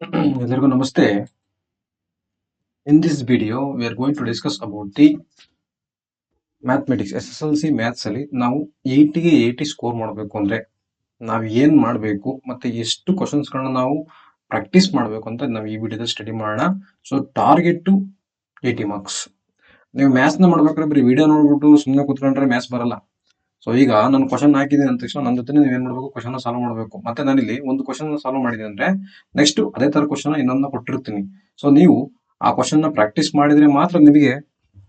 ಎಲ್ಲರಿಗೂ ನಮಸ್ತೆ. In this video, we are going to discuss about the mathematics. SSLC maths ಅಲ್ಲಿ ನಾವು 80ಗೆ 80 score ಮಾಡಬೇಕು ಅಂದ್ರೆ ನಾವು ಏನ್ ಮಾಡಬೇಕು ಮತ್ತೆ ಎಷ್ಟು ಕ್ವಶನ್ಸ್ಗಳನ್ನ ನಾವು ಪ್ರಾಕ್ಟೀಸ್ ಮಾಡಬೇಕು ಅಂತ ನಾವು ಈ ವಿಡಿಯೋದಲ್ಲಿ ಸ್ಟಡಿ ಮಾಡೋಣ. So target to 80 marks. ನೀವು ಮ್ಯಾಥ್ಸ್ನ ಮಾಡ್ಬೇಕಾದ್ರೆ ಬರೀ ವಿಡಿಯೋ ನೋಡ್ಬಿಟ್ಟು ಸುಮ್ಮನೆ ಕೂತ್ಕೊಂಡ್ರೆ ಮ್ಯಾಥ್ಸ್ ಬರಲ್ಲ. ಸೊ ಈಗ ನಾನು ಕ್ವಶನ್ ಹಾಕಿದ್ದೀನಿ ಅಂದ ತಕ್ಷಣ ನನ್ನ ಜೊತೆ ನೀವು ಏನ್ ಮಾಡಬೇಕು, ಕ್ವಶನ್ ಸಾಲ್ವ್ ಮಾಡಬೇಕು. ಮತ್ತೆ ನಾನಿಲ್ಲಿ ಒಂದು ಕ್ವಶನ್ ಸಾಲ್ವ್ ಮಾಡಿದೆ ಅಂದ್ರೆ ನೆಕ್ಸ್ಟ್ ಅದೇ ತರ ಕ್ವಶನ್ ಇನ್ನೊಂದು ಕೊಟ್ಟಿರ್ತೀನಿ. ಸೊ ನೀವು ಆ ಕ್ವಶನ್ ನ ಪ್ರಾಕ್ಟೀಸ್ ಮಾಡಿದ್ರೆ ಮಾತ್ರ ನಿಮಗೆ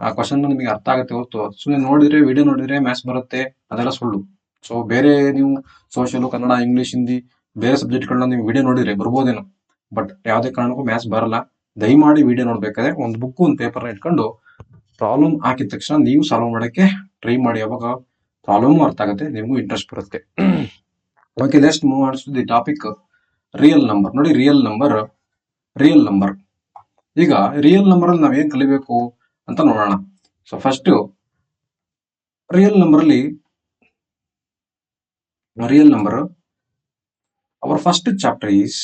ಆ ಕ್ವಶನ್ ನಿಮಗೆ ಅರ್ಥ ಆಗುತ್ತೆ ಹೊರತು ಸುಮ್ಮನೆ ನೋಡಿದ್ರೆ ವಿಡಿಯೋ ನೋಡಿದ್ರೆ ಮ್ಯಾಥ್ಸ್ ಬರುತ್ತೆ ಅದೆಲ್ಲ ಸುಳ್ಳು. ಸೊ ಬೇರೆ ನೀವು ಸೋಷಿಯಲ್, ಕನ್ನಡ, ಇಂಗ್ಲಿಷ್, ಹಿಂದಿ ಬೇರೆ ಸಬ್ಜೆಕ್ಟ್ಗಳನ್ನ ನೀವು ವಿಡಿಯೋ ನೋಡಿದ್ರೆ ಬರ್ಬೋದೇನೋ, ಬಟ್ ಯಾವುದೇ ಕಾರಣಕ್ಕೂ ಮ್ಯಾಥ್ಸ್ ಬರಲ್ಲ. ದಯಮಾಡಿ ವಿಡಿಯೋ ನೋಡ್ಬೇಕಾದ್ರೆ ಒಂದು ಬುಕ್ ಒಂದು ಪೇಪರ್ನ ಇಟ್ಕೊಂಡು ಪ್ರಾಬ್ಲಮ್ ಹಾಕಿದ ತಕ್ಷಣ ನೀವು ಸಾಲ್ವ್ ಮಾಡಕ್ಕೆ ಟ್ರೈ ಮಾಡಿ. ಅವಾಗ ಪ್ರಾಬ್ಲಮ್ ಅರ್ಥ ಆಗುತ್ತೆ, ನಿಮಗೂ ಇಂಟ್ರೆಸ್ಟ್ ಬರುತ್ತೆ. Okay, let's move on to the topic real number. ನೋಡಿ, ರಿಯಲ್ ನಂಬರ್. ಈಗ ರಿಯಲ್ ನಂಬರ್ ಅಲ್ಲಿ ನಾವೇನ್ ಕಲಿಬೇಕು ಅಂತ ನೋಡೋಣ. So first real number our first chapter is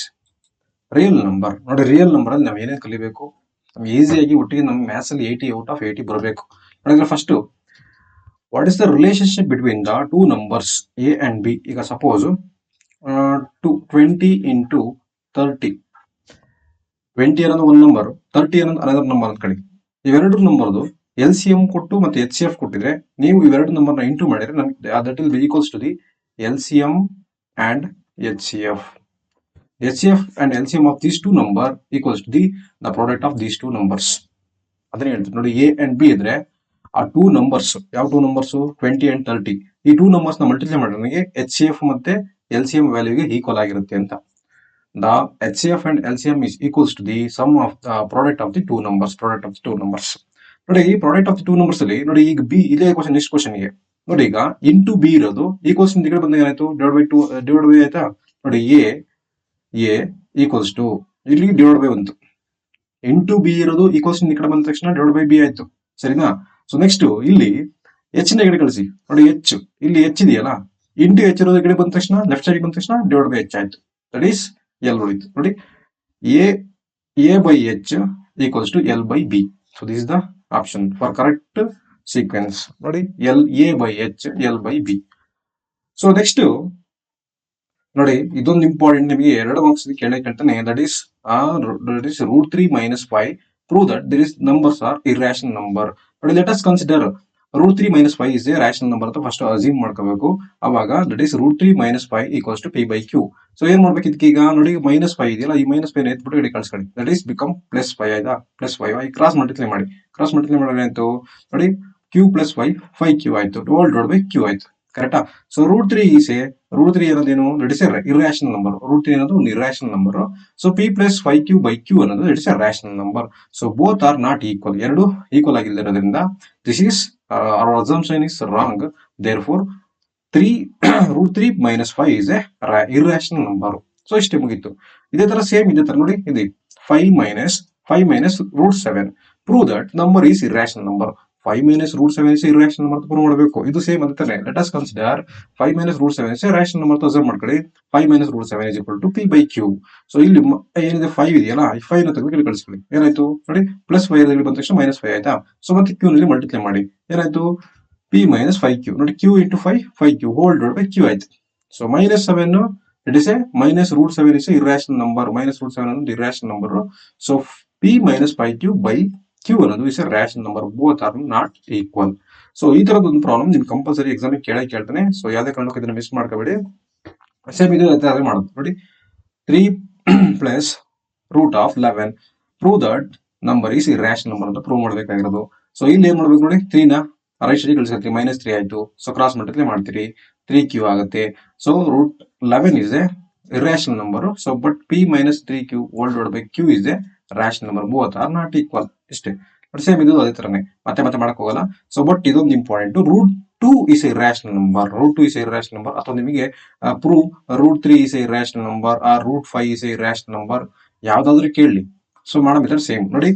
real number. ನೋಡಿ, ರಿಯಲ್ ನಂಬರ್ ಅಲ್ಲಿ ನಾವ್ ಏನೇನ್ ಕಲಿಬೇಕು, ಈಸಿಯಾಗಿ ಒಟ್ಟಿಗೆ ನಮ್ ಮ್ಯಾಥ್ಸ್ ಅಲ್ಲಿ 80 ಔಟ್ ಆಫ್ 80 ಬರಬೇಕು. ನೋಡಿದ್ರೆ first, what is the relationship between the two numbers A and B? ಈಗ ಸಪೋಸ್ 20 into 30. 20 ಅನ್ನೋದು ಒಂದು ನಂಬರ್, 30 ಅನ್ನೋದು ಅನದರ್ ನಂಬರ್ ಅಂತ ಕಳಿ. ಇವೆರಡು ನಂಬರ್ದು LCM ಕೊಟ್ಟು ಮತ್ತೆ HCF ಕೊಟ್ಟಿದ್ರೆ ನೀವು ಇವೆರಡು ನಂಬರ್ನ ಇಂಟು ಮಾಡಿದ್ರೆ ನಮ್ಗೆ that will be equals to the LCM and HCF. HCF and LCM of these two number equals to the product of these two numbers. ಅದನ್ನ ಹೇಳ್ತೀವಿ. ನೋಡಿ, A and B ಇದ್ರೆ ಆ ಟೂ ನಂಬರ್ಸ್, ಯಾವ ಟೂ ನಂಬರ್ಸ್, 20 and 30, ಈ two numbers ನ multiply ಮಾಡಿದ್ರೆ ನನಗೆ HCF ಮತ್ತೆ LCM ವ್ಯಾಲ್ಯೂಗೆ ಈಕ್ವಲ್ ಆಗಿರುತ್ತೆ ಅಂತ. The HCF and LCM is equals to the sum of the product of the two numbers. ನೋಡಿ, ಈ product of the two numbers ಅಲ್ಲಿ ನೋಡಿ, ಈಗ ಬಿ ಇದೇ ಕ್ವಶನ್, ನೆಕ್ಸ್ಟ್ ಕ್ವಶನ್ಗೆ ನೋಡಿ, ಈಗ ಇಂಟು ಬಿ ಇರೋದು ಈಕ್ವಲ್ಸ್ ಈ ಕಡೆ ಬಂದಾಗ ಏನಾಯ್ತು, ಡಿವೈಡ್ ಬೈ ಆಯ್ತಾ. ನೋಡಿ, ಎ ಈಕ್ವಲ್ಸ್ ಟು ಇಲ್ಲಿ ಡಿವೈಡ್ ಬೈ ಬಂತು, ಇಂಟು ಬಿ ಇರೋದು ಈಕ್ವಲ್ಸ್ ಈ ಕಡೆ ಬಂದ ತಕ್ಷಣ ಡಿವೈಡ್ ಬೈ ಬಿ ಆಯ್ತು, ಸರಿನಾ? ಸೊ ನೆಕ್ಸ್ಟ್ ಇಲ್ಲಿ ಎಚ್ ನ ಕಡೆ ಕಳಿಸಿ. ನೋಡಿ, ಎಚ್ ಇಲ್ಲಿ ಎಚ್ ಇದೆಯಲ್ಲ, ಇಂಟು ಎಚ್ ಇರೋದು ಕಡೆ ಬಂದ ತಕ್ಷಣ ಲೆಫ್ಟ್ ಸೈಡ್ ಬಂದ ತಕ್ಷಣ ಡಿವೈಡ್ ಬೈ ಎಚ್ ಆಯ್ತು. ದಟ್ ಈಸ್ ಎಲ್ ಉಳಿತು. ನೋಡಿ, A by H equals to L by B. So this is the option for correct sequence. ನೋಡಿ, A by H, L by B. So next ನೋಡಿ, ಇದೊಂದು important, ನಿಮಗೆ 2 marks ಕೇಳಕ್ಕಾಗ್ತಾನೆ. That is √3 - 5 prove that there is numbers are irrational number. ನೋಡಿ, let us consider √3 - 5 is a rational number ಅಂತ first assume ಮಾಡ್ಕೋಬೇಕು. ಅವಾಗ that is √3 - 5 equals to P/Q. So ಏನ್ ಮಾಡ್ಬೇಕು ಇದಕ್ಕೆ? ಈಗ ನೋಡಿ, -5 ಇದೆಯಲ್ಲ, ಈ -5 ಎತ್ಬಿಟ್ಟು ಇಲ್ಲಿ ಕಳ್ಸ್ಕೊಳ್ಳಿ. ದಟ್ ಈಸ್ ಬಿಕಮ್ +5 ಆಯ್ತಾ, +5 ಕ್ರಾಸ್ ಮಲ್ಟಿಪ್ಲೈ ಮಾಡಿದ್ರೆ ಆಯ್ತು. ನೋಡಿ, Q + 5 5Q ಆಯ್ತು, /Q ಆಯ್ತು, ಕರೆಕ್ಟಾ? ಸೊ √3 ಅನ್ನೋದೇನು? That is a irrational number. √3 ಅನ್ನೋದು ಒಂದು irrational number. So P + 5Q/Q ಅನ್ನೋದು that is a rational number. So both are not equal. ಎರಡು ಈಕ್ವಲ್ ಆಗಿಲ್ಲದಿರೋದ್ರಿಂದ this is our assumption is wrong. Therefore, √3 - 5 is a irrational number. So ಇಷ್ಟೇ, ಮುಗೀತು. ಇದೇ ತರ ನೋಡಿ, ಇದೆ 5 - √7 prove that number is irrational number. 5 - √7 is irrational number ಅಂತ prove ಮಾಡಬೇಕು. ಇದು ಸೇಮ್ ಅದೇ ತರ. Let us consider 5 - √7 is a rational number ಅಂತ ಅಸ್ಯೂಮ್ ಮಾಡ್ಕೊಳ್ಳಿ. 5 - √7 is equal to P/Q. So ಇಲ್ಲಿ ಏನಿದೆ 5 ಇದೆಯಲ್ಲ, ಈ 5 ನ ತೆಗೆದು ಇಲ್ಲಿ ಕಳಿಸ್ಕೊಳ್ಳಿ. ಏನಾಯ್ತು ನೋಡಿ, +5 ಇಲ್ಲಿ ಬಂದ ತಕ್ಷಣ -5 ಆಯ್ತಾ. ಸೊ ಮತ್ತೆ Q ನಲ್ಲಿ ಮಲ್ಟಿಪ್ಲೈ ಮಾಡಿ, ಏನಾಯ್ತು? P - 5Q. ನೋಡಿ, Q into 5 5Q /Q ಆಯ್ತು. So -7 it is A -√7 is a irrational number. -√7 ಅನ್ನೋದು irrational number. So P - 5Q/Q ಅನ್ನೋದು is a rational number. Both are not equal. So ಈ ತರದ ಒಂದು ಪ್ರಾಬ್ಲಮ್ ನಿಮ್ಗೆ ಕಂಪಲ್ಸರಿ ಎಕ್ಸಾಮ್ ಕೇಳ್ತಾನೆ. So ಯಾವುದೇ ಕಾರಣಕ್ಕೂ ಇದನ್ನ ಮಿಸ್ ಮಾಡ್ಕೋಬೇಡಿ. ಸೇಮ್ ಇದು ಮಾಡೋದು. ನೋಡಿ, 3 + √11 prove that number is irrational number ಅಂತ ಪ್ರೂವ್ ಮಾಡಬೇಕಾಗಿರೋದು. ಸೊ ಇಲ್ಲಿ ಏನ್ ಮಾಡ್ಬೇಕು ನೋಡಿ, 3 ನ ರೈಟ್ ಸೈಡ್ ಕಳಿಸ್ಕೊಳ್ತೀವಿ, -3 ಆಯ್ತು. ಸೊ ಕ್ರಾಸ್ ಮಲ್ಟಿಪ್ಲೈ ಮಾಡ್ತೀರಿ, 3Q ಆಗುತ್ತೆ. So √11 is A irrational number. So but P - 3Q /Q is a rational number. Both are not equal. ಇಷ್ಟೇ. ಸೇಮ್ ಇದು ಅದೇ ತರನೇ, ಮತ್ತೆ ಮಾಡಕ್ ಹೋಗಲ್ಲ. ಸೊ ಬಟ್ ಇದೊಂದು important, √2 is a irrational number. √2 is a irrational number. ಅಥವಾ ನಿಮಗೆ prove √3 is a irrational number or √5 is a irrational number, ಯಾವ್ದಾದ್ರು ಕೇಳಲಿ. ಸೊ ಮಾಡೋ ಮೆಥಡ್ ಸೇಮ್. ನೋಡಿ,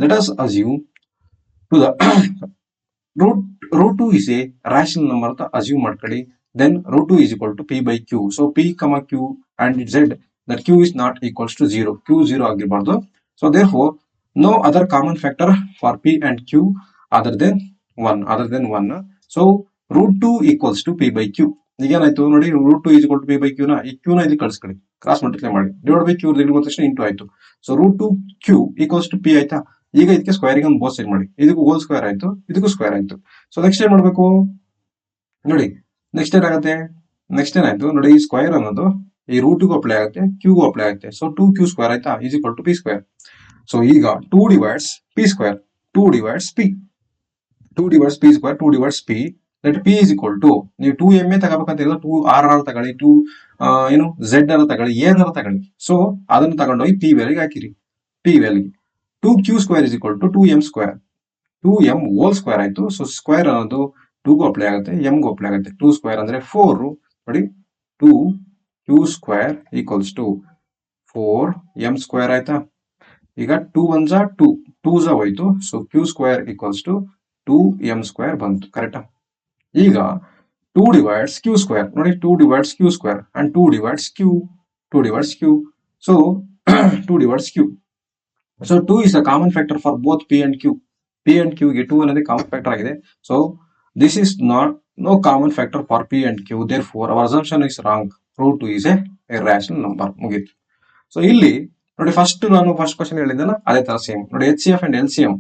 let us assume to the √2 is a rational number ಅಂತ assume ಮಾಡ್ಕೊಳ್ಳಿ. Then √2 is equal to P/Q. So P, Q and Z that Q is not equals to 0. Q 0 ಆಗಿರಬಾರ್ದು. So therefore no other common factor for P and Q other than one. So √2 equals to P by Q. ಈಗೇನಾಯ್ತು ನೋಡಿ, √2 is equal to P by ಕ್ಯೂನ ಈ ಕ್ಯೂನ ಇಲ್ಲಿ ಕಳಿಸ್ಕೊಳ್ಳಿ, cross multiply ಮಾಡಿ, divide by Q ಇಲ್ಲಿ ಬಂದ ತಕ್ಷಣ ಇಂಟು ಆಯ್ತು. So √2 Q equals to P ಆಯ್ತಾ. ಈಗ ಇದಕ್ಕೆ ಸ್ಕ್ವೇರಿಂಗ್ ಒಂದು ಬೋತ್ ಸೈಡ್ ಮಾಡಿ, ಇದಕ್ಕೂ ಹೋಲ್ ಸ್ಕ್ವೇರ್ ಆಯ್ತು, ಇದಕ್ಕೂ ಸ್ಕ್ವೇರ್ ಆಯ್ತು. ಸೊ ನೆಕ್ಸ್ಟ್ ಏನ್ ಮಾಡ್ಬೇಕು ನೋಡಿ, ನೆಕ್ಸ್ಟ್ ಏನಾಗುತ್ತೆ, ನೆಕ್ಸ್ಟ್ ಏನಾಯ್ತು ನೋಡಿ, ಈ ಸ್ಕ್ವೇರ್ ಅನ್ನೋದು ಈ √2ಗೂ ಅಪ್ಲೈ ಆಗುತ್ತೆ, ಕ್ಯೂಗೂ ಅಪ್ಲೈ ಆಗುತ್ತೆ. ಸೊ 2q ಸ್ಕ್ವೇರ್ ಆಯ್ತಾ, is equal to P square. So ಈಗ 2 divides P square, 2 divides P, 2 divides P square, 2 divides P, that P is equal to, ನೀವು 2m ತಗೋಬೇಕಂತ ಹೇಳಿದ್ರೆ 2r ತಗೊಳ್ಳಿ, 2 z ತಗೊಳ್ಳಿ, ಏನಾರ ತಗೊಳ್ಳಿ. ಸೊ ಅದನ್ನು ತಗೊಂಡೋಗಿ ಪಿ ವ್ಯಾಲ್ಯೂಗೆ ಹಾಕಿರಿ, ಪಿ ವ್ಯಾಲ್ಯೂಗೆ 2q square is equal to 2m square, 2m whole square ಆಯ್ತು. ಸೊ ಸ್ಕ್ವೇರ್ ಅನ್ನೋದು 2ಗೂ ಅಪ್ಲೈ ಆಗುತ್ತೆ, m ಗೂ ಅಪ್ಲೈ ಆಗುತ್ತೆ. 2 ಸ್ಕ್ವೇರ್ ಅಂದ್ರೆ 4 ನೋಡಿ, 2q square equals to 4m square ಆಯ್ತಾ. ಈಗ 2 1 ಜಾ 2, 2 ಜಾ ಹೋಯ್ತು. So q square equals to 2m square ಬಂತು, ಕರೆಕ್ಟಾ. ಈಗ 2 ಡಿವೈಡ್ಸ್ q ಸ್ಕ್ವೇರ್ ನೋಡಿ, 2 divides q square and 2 divides q, 2 divides q. So 2 divides q. So 2 is a common factor for both p and q. p and q ಗೆ 2 ಅನ್ನೋದೇ common factor ಆಗಿದೆ. So this is not no common factor for p and q. Therefore our assumption is wrong. √2 is a irrational number. ಮುಗೀತು. So ಇಲ್ಲಿ ನೋಡಿ, first question ಹೇಳಿದ್ದಲ್ಲ ಅದೇ ತರ same ನೋಡಿ, HCF and LCM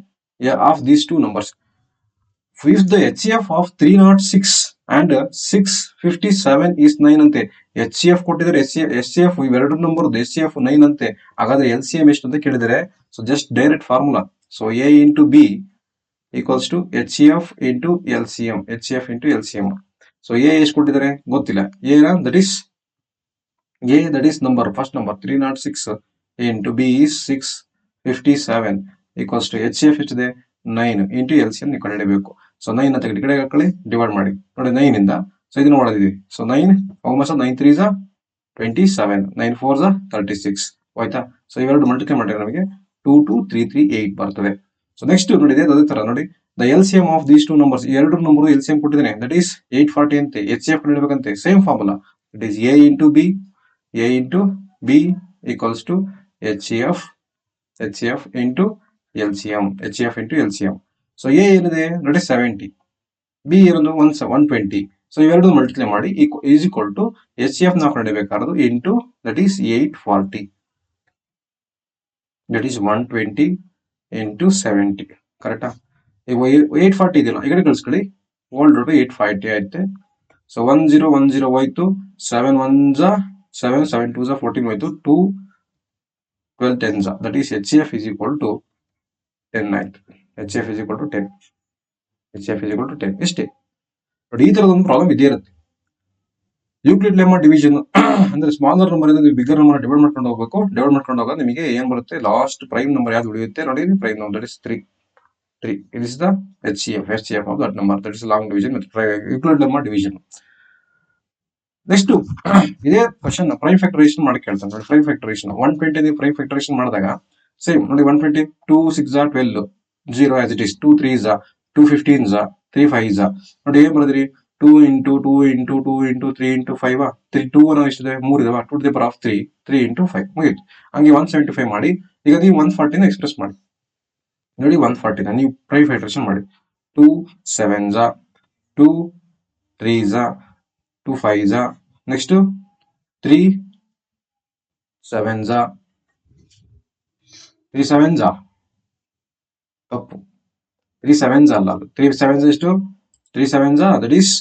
of these two numbers. If the HCF of 306 and 657 is 9 ಅಂತೆ, HCF ಕೊಟ್ಟಿದ್ದಾರೆ, HCF ಇವೆರಡು ನಂಬರ್ HCF 9 ಅಂತೆ. ಹಾಗಾದ್ರೆ LCM ಎಷ್ಟು ಅಂತ ಕೇಳಿದರೆ, so just direct formula. So A into B equals to HCF into LCM, HCF into LCM. So A ಎಷ್ಟು ಕೊಟ್ಟಿದ್ದಾರೆ ಗೊತ್ತಿಲ್ಲ, that is number, first number 306 into B is 657 equals to HCF ಎಷ್ಟಿದೆ 9 into LCM ನೀವು ಕಂಡುಹಿಡಿಯಬೇಕು. So 9 ಅಂತ ಕಡೆ ಹಾಕೊಳ್ಳಿ, divide ಮಾಡಿ ನೋಡಿ 9 ಇಂದ. ಸೊ ಇದನ್ನ ಮಾಡೋದಿದೆ. ಸೊ 9 ಆಲ್ಮೋಸ್ಟ್ 9 3 ಜಾ 27, 9 4 ಜಾ 36 ಆಯ್ತಾ. ಸೊ ಇವೆರಡು ಮಲ್ಟಿಪ್ಲೈ ಮಾಡಿದ್ರೆ ನಮಗೆ 22338 ಬರ್ತದೆ. ಸೊ ನೆಕ್ಸ್ಟ್ ನೋಡಿದೆ ಅದೇ ತರ ನೋಡಿ, the LCM of these two numbers, ಎರಡು ನಂಬರ್ LCM ಕೊಟ್ಟಿದ್ದೇನೆ, ದಟ್ ಈಸ್ 840 ಅಂತೆ. HCF ಕಂಡುಹಿಡಿಯಬೇಕಂತೆ, same formula, it is A into B equals to HCF into LCM, HCF into LCM. So A ಏನಿದೆ ನೋಡಿ 70, B ಏನೊಂದು 120. ಸೊ ಇವೆರಡು ಮಲ್ಟಿಪ್ಲೈ ಮಾಡಿ is equal to HCF ನಾವು ಕಂಡುಹಿಡಿಯಬೇಕಾರದು into that is 840, that is 120 into 70, ಕರೆಕ್ಟಾ. ಈಗ 840 ಇದೆಯಲ್ಲ, ಈ ಕಡೆ ಕಳಿಸ್ಕೊಳ್ಳಿ, ಓಲ್ಡ್ 840 ಆಯ್ತೆ. ಸೊ 1010 ಹೋಯ್ತು, 7 1 ಜಾ 7, 7 2 ಜಾ 14 ಹೋಯ್ತು, 2 12 10 ಜಾ, that is HCF is equal to 10 ಆಯ್ತು. HCF is equal to 10, HCF is equal to 10 ಇಷ್ಟೇ ನೋಡಿ. ಈ ತರದ ಒಂದು ಪ್ರಾಬ್ಲಮ್ ಇದೇ ಇರುತ್ತೆ. ಯೂಕ್ಲಿಡ್ ಲೆಮ್ಮ ಡಿವಿಷನ್ ಅಂದ್ರೆ ಸ್ಮಾಲರ್ ನಂಬರ್ ಇಂದ ಬಿಗರ್ ನಂಬರ್ ಡಿವೈಡ್ ಮಾಡ್ಕೊಂಡು ಹೋಗ್ಬೇಕು. ಡಿವೈಡ್ ಮಾಡ್ಕೊಂಡು ಹೋಗೋದು ನಿಮಗೆ ಏನ್ ಬರುತ್ತೆ, ಲಾಸ್ಟ್ ಪ್ರೈಮ್ ನಂಬರ್ ಯಾವ್ದು ಉಳಿಯುತ್ತೆ ನೋಡಿ, prime number that is 3. It is the HCF of that number, that is long division with Euclid lemma division. Next ಇದೇ ಕ್ವಶನ್ ಪ್ರೈಮ್ ಫ್ಯಾಕ್ಟರೈಸೇಷನ್ ಮಾಡಿ ಕೇಳ್ತಾನೆ ನೋಡಿ. ಪ್ರೈಮ್ ಫ್ಯಾಕ್ಟರೈಸೇಷನ್ 120 ಪ್ರೈಮ್ ಫ್ಯಾಕ್ಟರೈಸೇಷನ್ ಮಾಡಿದಾಗ ಸೇಮ್ ನೋಡಿ, 120 2 6 ಜಾ 12, 0 as it is, 2 3 ಜಾ 2 15 ಜಾ 3 5 ಜಾ ನೋಡಿ, ಏನ್ ಬರೆದ್ರಿ 2 into 2 into 2 into 3 into 5 3 2 ಅನ್ನೋ ಎಷ್ಟಿದೆ 3 ಇದಾವ, 2 to the power of 3 3 into 5 ಮುಗಿತು. ಹಂಗೆ 175 ಮಾಡಿ. ಈಗ ನೀವು 140 ಎಕ್ಸ್ಪ್ರೆಸ್ ಮಾಡಿ ನೋಡಿ, 140 ನೀವು ಪ್ರೈಮ್ ಫ್ಯಾಕ್ಟರೈಸೇಷನ್ ಮಾಡಿ. 2 7 ಜಾ 2 3 ಜಾ 2 5 ಜಾ, ನೆಕ್ಸ್ಟ್ 3 7 ಜಾ 3 7 ಜಾ ತಪ್ಪು, 3 7 ಜಾ ಅಲ್ಲ, 3 7 ಜಾ ಎಷ್ಟು 3 7 ಜಾ ದಟ್ ಈಸ್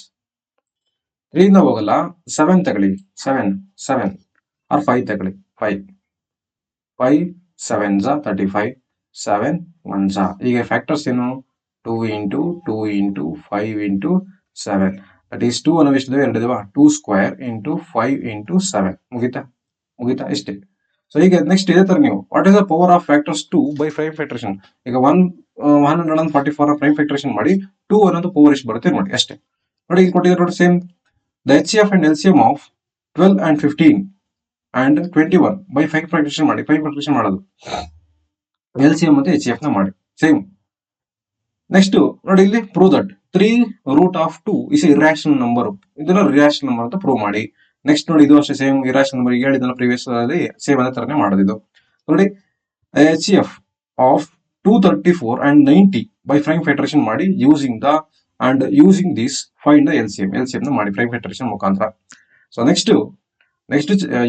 3 ಇಂದ ಹೋಗಲ್ಲ, 7 ತಗೊಳ್ಳಿ, 7 ಆರ್ 5 ತಗೊಳ್ಳಿ, 5 7 ಜಾ 35, 7 1 ಜಾ. ಈಗ ಫ್ಯಾಕ್ಟರ್ಸ್ ಏನು 2 into 2 into 5 into 7, that is 2 ಅನ್ನೋ ಎಷ್ಟಿದೆ 2 ಇದಾವ, 2 ಸ್ಕ್ವೇರ್ into 5 into 7 ಮುಗಿತಾ ಇಷ್ಟೇ. ಸೊ ಈಗ ನೆಕ್ಸ್ಟ್ ಇದೇ ತರ ನೀವು what is the power of factors 2 by prime factorisation. ಈಗ 144 ಪ್ರೈಮ್ ಫ್ಯಾಕ್ಟರೇಷನ್ ಮಾಡಿ 2 ಅನ್ನೋದು ಪವರ್ ಎಷ್ಟು ಬರುತ್ತೆ ನೋಡಿ ಅಷ್ಟೇ. ನೋಡಿ ಇಲ್ಲಿ ಕೊಟ್ಟಿದ್ದಾರೆ ನೋಡಿ, same the HCF and LCM of 12 and 15 and 21 by prime factorisation ಮಾಡಿ, ಪ್ರೈಮ್ ಫ್ಯಾಕ್ಟರೇಷನ್ ಮಾಡೋದು LCM ಮತ್ತೆ HCF ನ ಮಾಡಿ ಸೇಮ್. ನೆಕ್ಸ್ಟ್ ನೋಡಿ ಇಲ್ಲಿ prove that 3 root of 2 is a irrational number, ಇದನ್ನ ರಿಯಾಷನಲ್ ನಂಬರ್ ಅಂತ ಪ್ರೂವ್ ಮಾಡಿ. ನೆಕ್ಸ್ಟ್ ನೋಡಿ ಇದು ಅಷ್ಟೇ ಸೇಮ್ ಇರಾಷನಲ್ ನಂಬರ್ ಹೇಳಿದಲ್ಲ ಪ್ರೀವಿಯಸ್ ಅಲ್ಲಿ ಸೇಮ್ ಅದೇ ತರನೇ ಮಾಡೋದು ನೋಡಿ HCF of 234 and 90 by prime factorisation ಮಾಡಿ using this find the LCM ನ ಮಾಡಿ ಪ್ರೈಮ್ ಫ್ಯಾಕ್ಟರೇಷನ್ ಮುಖಾಂತರ. So next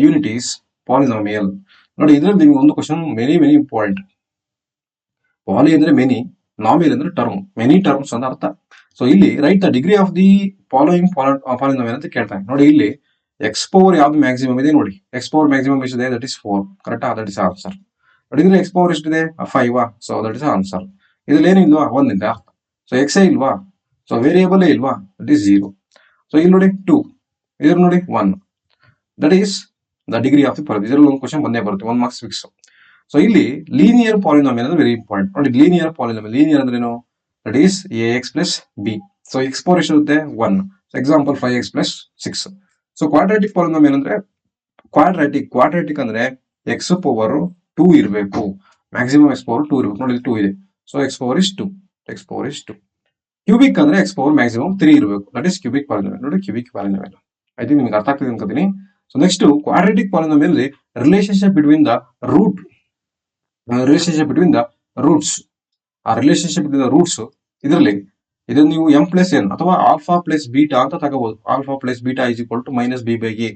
unit is polynomial. ನೋಡಿ ಇದರಲ್ಲಿ ನಿಮಗೆ ಒಂದು ಕ್ವಶನ್ ವೆರಿ ಇಂಪಾರ್ಟೆಂಟ್. ಪಾಲಿ ಅಂದ್ರೆ ಮೆನಿ, ನಾಮಿಯಲ್ ಅಂದ್ರೆ ಟರ್ಮ್, ಮೆನಿ ಟರ್ಮ್ಸ್ ಅಂತ ಅರ್ಥ. ಸೊ ಇಲ್ಲಿ right the degree of the following polynomial ಅಂತ ಕೇಳ್ತಾನೆ. ನೋಡಿ ಇಲ್ಲಿ ಎಕ್ಸ್ ಪವರ್ ಯಾವ್ದು ಮ್ಯಾಕ್ಸಿಮಮ್ ಇದೆ ನೋಡಿ, ಎಕ್ಸ್ ಪವರ್ ಮ್ಯಾಕ್ಸಿಮಮ್ ಎಷ್ಟಿದೆ, ದಟ್ ಇಸ್ 4, ಕರೆಕ್ಟಾ, ದಟ್ ಇಸ್ ಆನ್ಸರ್. ನೋಡಿದ್ರೆ ಎಕ್ಸ್ ಪವರ್ ಎಷ್ಟಿದೆ 5, ಸೊ ದಟ್ ಇಸ್ ಆನ್ಸರ್. ಇದ್ರಲ್ಲಿ ಏನು ಇಲ್ವಾ, 1 ಇದೆ. ಸೊ ಎಕ್ಸ್ ಇಲ್ವಾ, ಸೊ ವೇರಿಯೇಬಲ್ ಇಲ್ವಾ, ದಟ್ ಇಸ್ 0. ಸೊ ಇಲ್ಲಿ ನೋಡಿ 2, ಇದ್ರ ನೋಡಿ 1, that is the degree of the polynomial. ಇದರಲ್ಲಿ ಒಂದು ಕ್ವಶನ್ ಬಂದೇ ಬರುತ್ತೆ, 1 ಮಾರ್ಕ್ಸ್ ಫಿಕ್ಸ್. ಸೊ ಇಲ್ಲಿ ಲೀನಿಯರ್ ಪಾಲಿನಾಮಿಯಲ್ ಅಂದ್ರೆ ವೆರಿ ಇಂಪಾರ್ಟೆಂಟ್. ನೋಡಿ ಲೀನಿಯರ್ ಪಾಲಿನಾಮಿಯಲ್, ಲೀನಿಯರ್ ಅಂದ್ರೆ ಏನು, that is AX plus B. So X power ಎಷ್ಟಿರುತ್ತೆ 1, example 5x plus 6. So quadratic polynomial ಅಂದ್ರೆ ಕ್ವಾಡ್ರಾಟಿಕ್ ಅಂದ್ರೆ ಎಕ್ಸ್ ಪವರ್ 2 ಇರಬೇಕು, ಮ್ಯಾಕ್ಸಿಮಮ್ ಎಕ್ಸ್ ಪವರ್ 2 ಇರಬೇಕು. ನೋಡಿ 2 ಇದೆ, so X power is 2. Cubic ಅಂದ್ರೆ ಎಕ್ಸ್ ಪವರ್ ಮ್ಯಾಕ್ಸಿಮಮ್ 3 ಇರಬೇಕು, ದಟ್ ಇಸ್ ಕ್ಯೂಬಿಕ್ ಪಾಲಿನಾಮಿಯಲ್. ನೋಡಿ ಕ್ಯೂಬಿಕ್ ಪಾಲಿನಾಮಿಯಲ್ ಐ ಥಿಂಕ್ ನಿಮ್ಗೆ ಅರ್ಥ ಆಗ್ತದೆ ಅನ್ಕೋತೀನಿ. So next quadratic polynomial relationship between the roots. ಆ ರಿಲೇಶನ್ಶಿಪ್ ಬಿಟ್ವೀನ್ ದ ರೂಟ್ಸ್ ಇದರಲ್ಲಿ ಇದನ್ನು ನೀವು m+n ಅಥವಾ ಆಲ್ಫಾ ಪ್ಲಸ್ ಬೀಟಾ ಅಂತ ತಗೋಬಹುದು. Alpha plus beta is equal to -b/a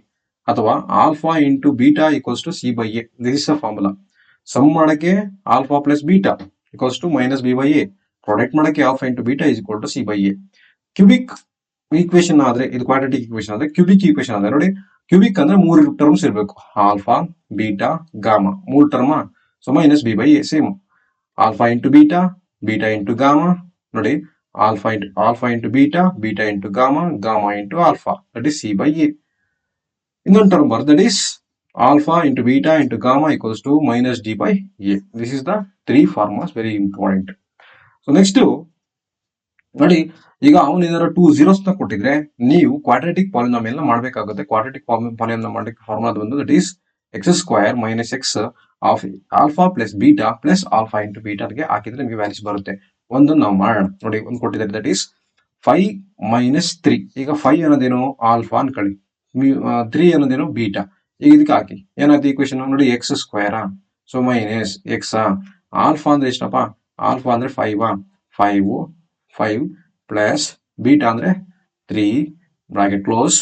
ಅಥವಾ alpha into beta equals to c/a. This is a formula. Sum ಮಾಡಕ್ಕೆ alpha plus beta equals to -b/a, product ಮಾಡಕ್ಕೆ alpha into beta is equal to c/a. Cubic equation ಆದ್ರೆ, ಇದು quadratic equation ಆದ್ರೆ, cubic equation ಆದ್ರೆ ನೋಡಿ, cubic ಅಂದ್ರೆ 3 terms ಇರಬೇಕು, alpha beta gamma, 3 term. So -b/a same, alpha into beta, beta into gamma. ನೋಡಿ alpha into beta, beta into gamma, gamma into alpha, that is c/a. ಇನ್ನೊಂದು term ಬರ್, that is alpha into beta into gamma equals to -d/a. This is the 3 formulas, very important. So next ನೋಡಿ, ಈಗ ಅವನು ಏನಾದ್ರು 2 zeros ನ ಕೊಟ್ಟಿದ್ರೆ ನೀವು quadratic polynomial ನ ಮಾಡಬೇಕಾಗುತ್ತೆ. ಕ್ವಾಡ್ರಾಟಿಕ್ ಪಾಲಿನಾಮಿಯಲ್ ಮಾಡಲಿಕ್ಕೆ ಫಾರ್ಮುಲಾ ಬಂದು that is x² - x of alpha plus beta plus alpha into beta ಗೆ ಹಾಕಿದ್ರೆ ನಿಮಗೆ ವ್ಯಾಲ್ಯೂಸ್ ಬರುತ್ತೆ. ಒಂದನ್ನು ನಾವು ಮಾಡೋಣ. ನೋಡಿ ಒಂದು ಕೊಟ್ಟಿದ್ದಾರೆ, ದಟ್ ಈಸ್ 5 - 3. ಈಗ 5 ಅನ್ನೋದೇನು ಆಲ್ಫಾ ಅನ್ಕೊಳ್ಳಿ, 3 ಅನ್ನೋದೇನು ಬೀಟಾ. ಈಗ ಇದಕ್ಕೆ ಹಾಕಿ ಏನಾಯ್ತು ಈಕ್ವೇಶನ್ ನೋಡಿ, x², so minus x. Alpha ಅಂದ್ರೆ ಎಷ್ಟಪ್ಪ, ಆಲ್ಫಾ ಅಂದ್ರೆ 5 ಪ್ಲಸ್ ಬೀಟಾ ಅಂದ್ರೆ 3 ಬ್ರಾಕೆಟ್ ಕ್ಲೋಸ್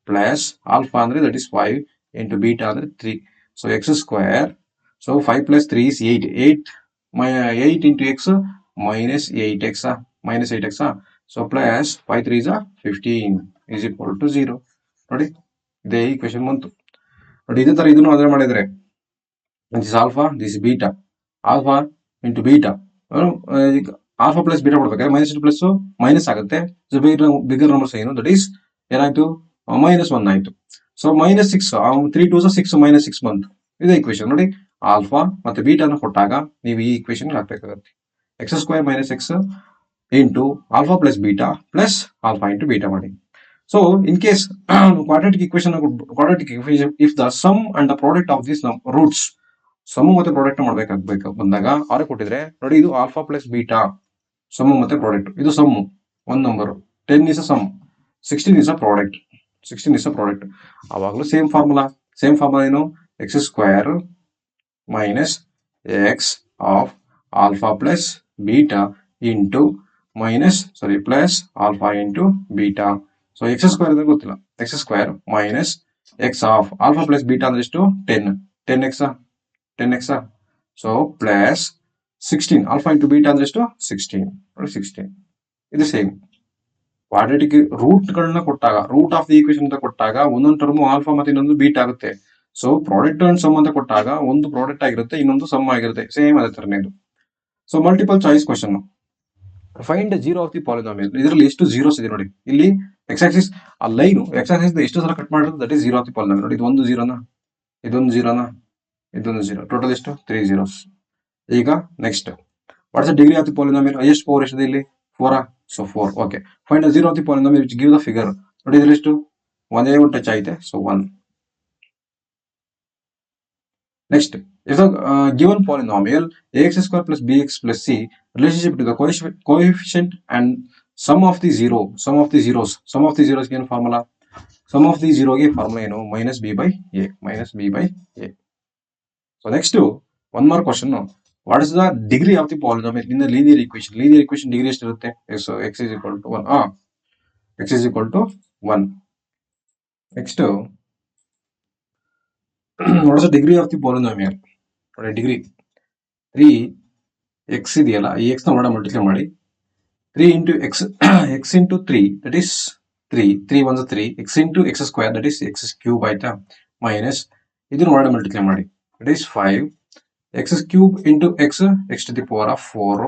ಪ್ಲಸ್ ಆಲ್ಫಾ ಅಂದ್ರೆ ದಟ್ ಇಸ್ 5 ಇಂಟು ಬೀಟಾ ಅಂದ್ರೆ 3. So x², so 5 plus 3 is 8 into x minus 8x. So plus 5 3 is 15 is equal to 0. ನೋಡಿ ಇದೇ equation ಬಂತು. ನೋಡಿ ಇದೇ ತರ ಇದನ್ನು ಅದೇ ಮಾಡಿದ್ರೆ, this alpha, this beta, alpha into beta, alpha plus beta ಕೊಡ್ಬೇಕಾದ್ರೆ -2 ಪ್ಲಸ್ ಮೈನಸ್ ಆಗುತ್ತೆ. ಸೊ ಬಿಗರ್ ನಂಬರ್ಸ್ ಏನು, ದಟ್ ಈಸ್ ಏನಾಯ್ತು -1 ಆಯ್ತು. ಸೊ -6, 3 2 6 -6 ಬಂತು. ಇದೇ ಈಕ್ವೇಶನ್ ನೋಡಿ, ಆಲ್ಫಾ ಮತ್ತೆ ಬೀಟಾನ ಕೊಟ್ಟಾಗ ನೀವು ಈ ಈಕ್ವೇಶನ್ ಹಾಕ್ಬೇಕಾಗುತ್ತೆ. x² - x into alpha plus beta plus alpha into beta ಮಾಡಿ. So in case quadratic equation if the sum and the product of this roots, sum ಮತ್ತೆ ಪ್ರಾಡಕ್ಟ್ ಮಾಡ್ಬೇಕಾಗಬೇಕು ಬಂದಾಗ ಅವ್ರೆ ಕೊಟ್ಟಿದ್ರೆ ನೋಡಿ, ಇದು ಆಲ್ಫಾ ಪ್ಲಸ್ ಬೀಟಾ ಸಮ್ ಮತ್ತೆ ಪ್ರಾಡಕ್ಟ್, ಇದು ಸಮ್ ಒಂದು number, 10 is a sum, 16 is a product. ಅವಾಗಲೂ ಸೇಮ್ ಫಾರ್ಮುಲಾ ಏನು, x² minus x of alpha plus beta into plus alpha into beta. So x² ಅಂದ್ರೆ ಗೊತ್ತಿಲ್ಲ, x² minus x of alpha plus beta ಅಂದ್ರೆ ಎಷ್ಟು 10x. So plus 16 alpha into beta ಅಂದ್ರೆ ಎಷ್ಟು 16. ಇದು same quadratic ರೂಟ್ಗಳನ್ನ ಕೊಟ್ಟಾಗ, root of the equation ಅಂತ ಕೊಟ್ಟಾಗ ಒಂದೊಂದು ಟರ್ಮ್ ಆಲ್ಫಾ ಮತ್ತೆ ಇನ್ನೊಂದು ಬೀಟಾ ಆಗುತ್ತೆ. ಸೊ ಪ್ರಾಡಕ್ಟ್ ಅಂಡ್ ಸಮ್ ಅಂತ ಕೊಟ್ಟಾಗ ಒಂದು ಪ್ರಾಡಕ್ಟ್ ಆಗಿರುತ್ತೆ, ಇನ್ನೊಂದು ಸಮ್ ಆಗಿರುತ್ತೆ, ಸೇಮ್ ಅದೇ ತರನೇ ಇದು. So multiple choice question, find zero of the polynomial. ಇದರಲ್ಲಿ ಎಷ್ಟು ಜೀರೋಸ್ ಇದೆ ನೋಡಿ, ಇಲ್ಲಿ ಎಕ್ಸ್ ಆಕ್ಸಿಸ್ ಆ ಲೈನ್ ಎಕ್ಸ್ ಆಕ್ಸಿಸ್ ಎಷ್ಟು ಸಲ ಕಟ್ ಮಾಡಿರೋದು, that is zero of the polynomial. ನೋಡಿ ಇದೊಂದು ಜೀರೋನಾ, ಇದೊಂದು ಜೀರೋ, ಟೋಟಲ್ ಎಷ್ಟು 3 zeros. ಈಗ next, what's the degree of the polynomial, highest power ಎಷ್ಟಿದೆ ಇಲ್ಲಿ 4. So 4. Okay, find the zero of the polynomial which give the figure. ನೋಡಿ ಇದರಲ್ಲಿ ಎಷ್ಟು, ಒಂದೇ ಒಂದು ಟಚ್ ಆಯ್ತೆ, so 1. Next, if the given polynomial ax² plus bx plus c relationship to the coefficient and sum of the zeros given formula. Sum of the ಜೀರೋಗೆ formula ಏನು, minus b by a, minus b by a. So next one mark question, what is the degree of the polynomial in the linear equation. Linear equation degree ಎಷ್ಟಿರುತ್ತೆ, so x is equal to 1, x is equal to 1. Next what is the degree of the polynomial, ನೋಡಿ degree 3x ಇದೆಯಲ್ಲ, ಈ x ನ multiply ಮಾಡಿ 3 into x x into 3 that is 3 3 1 3 x into x square that is x cube ಆಯ್ತಾ, minus ಇದನ್ನು ಹೊರಗಡೆ multiply ಮಾಡಿ that is 5 x cube into x x to the power of 4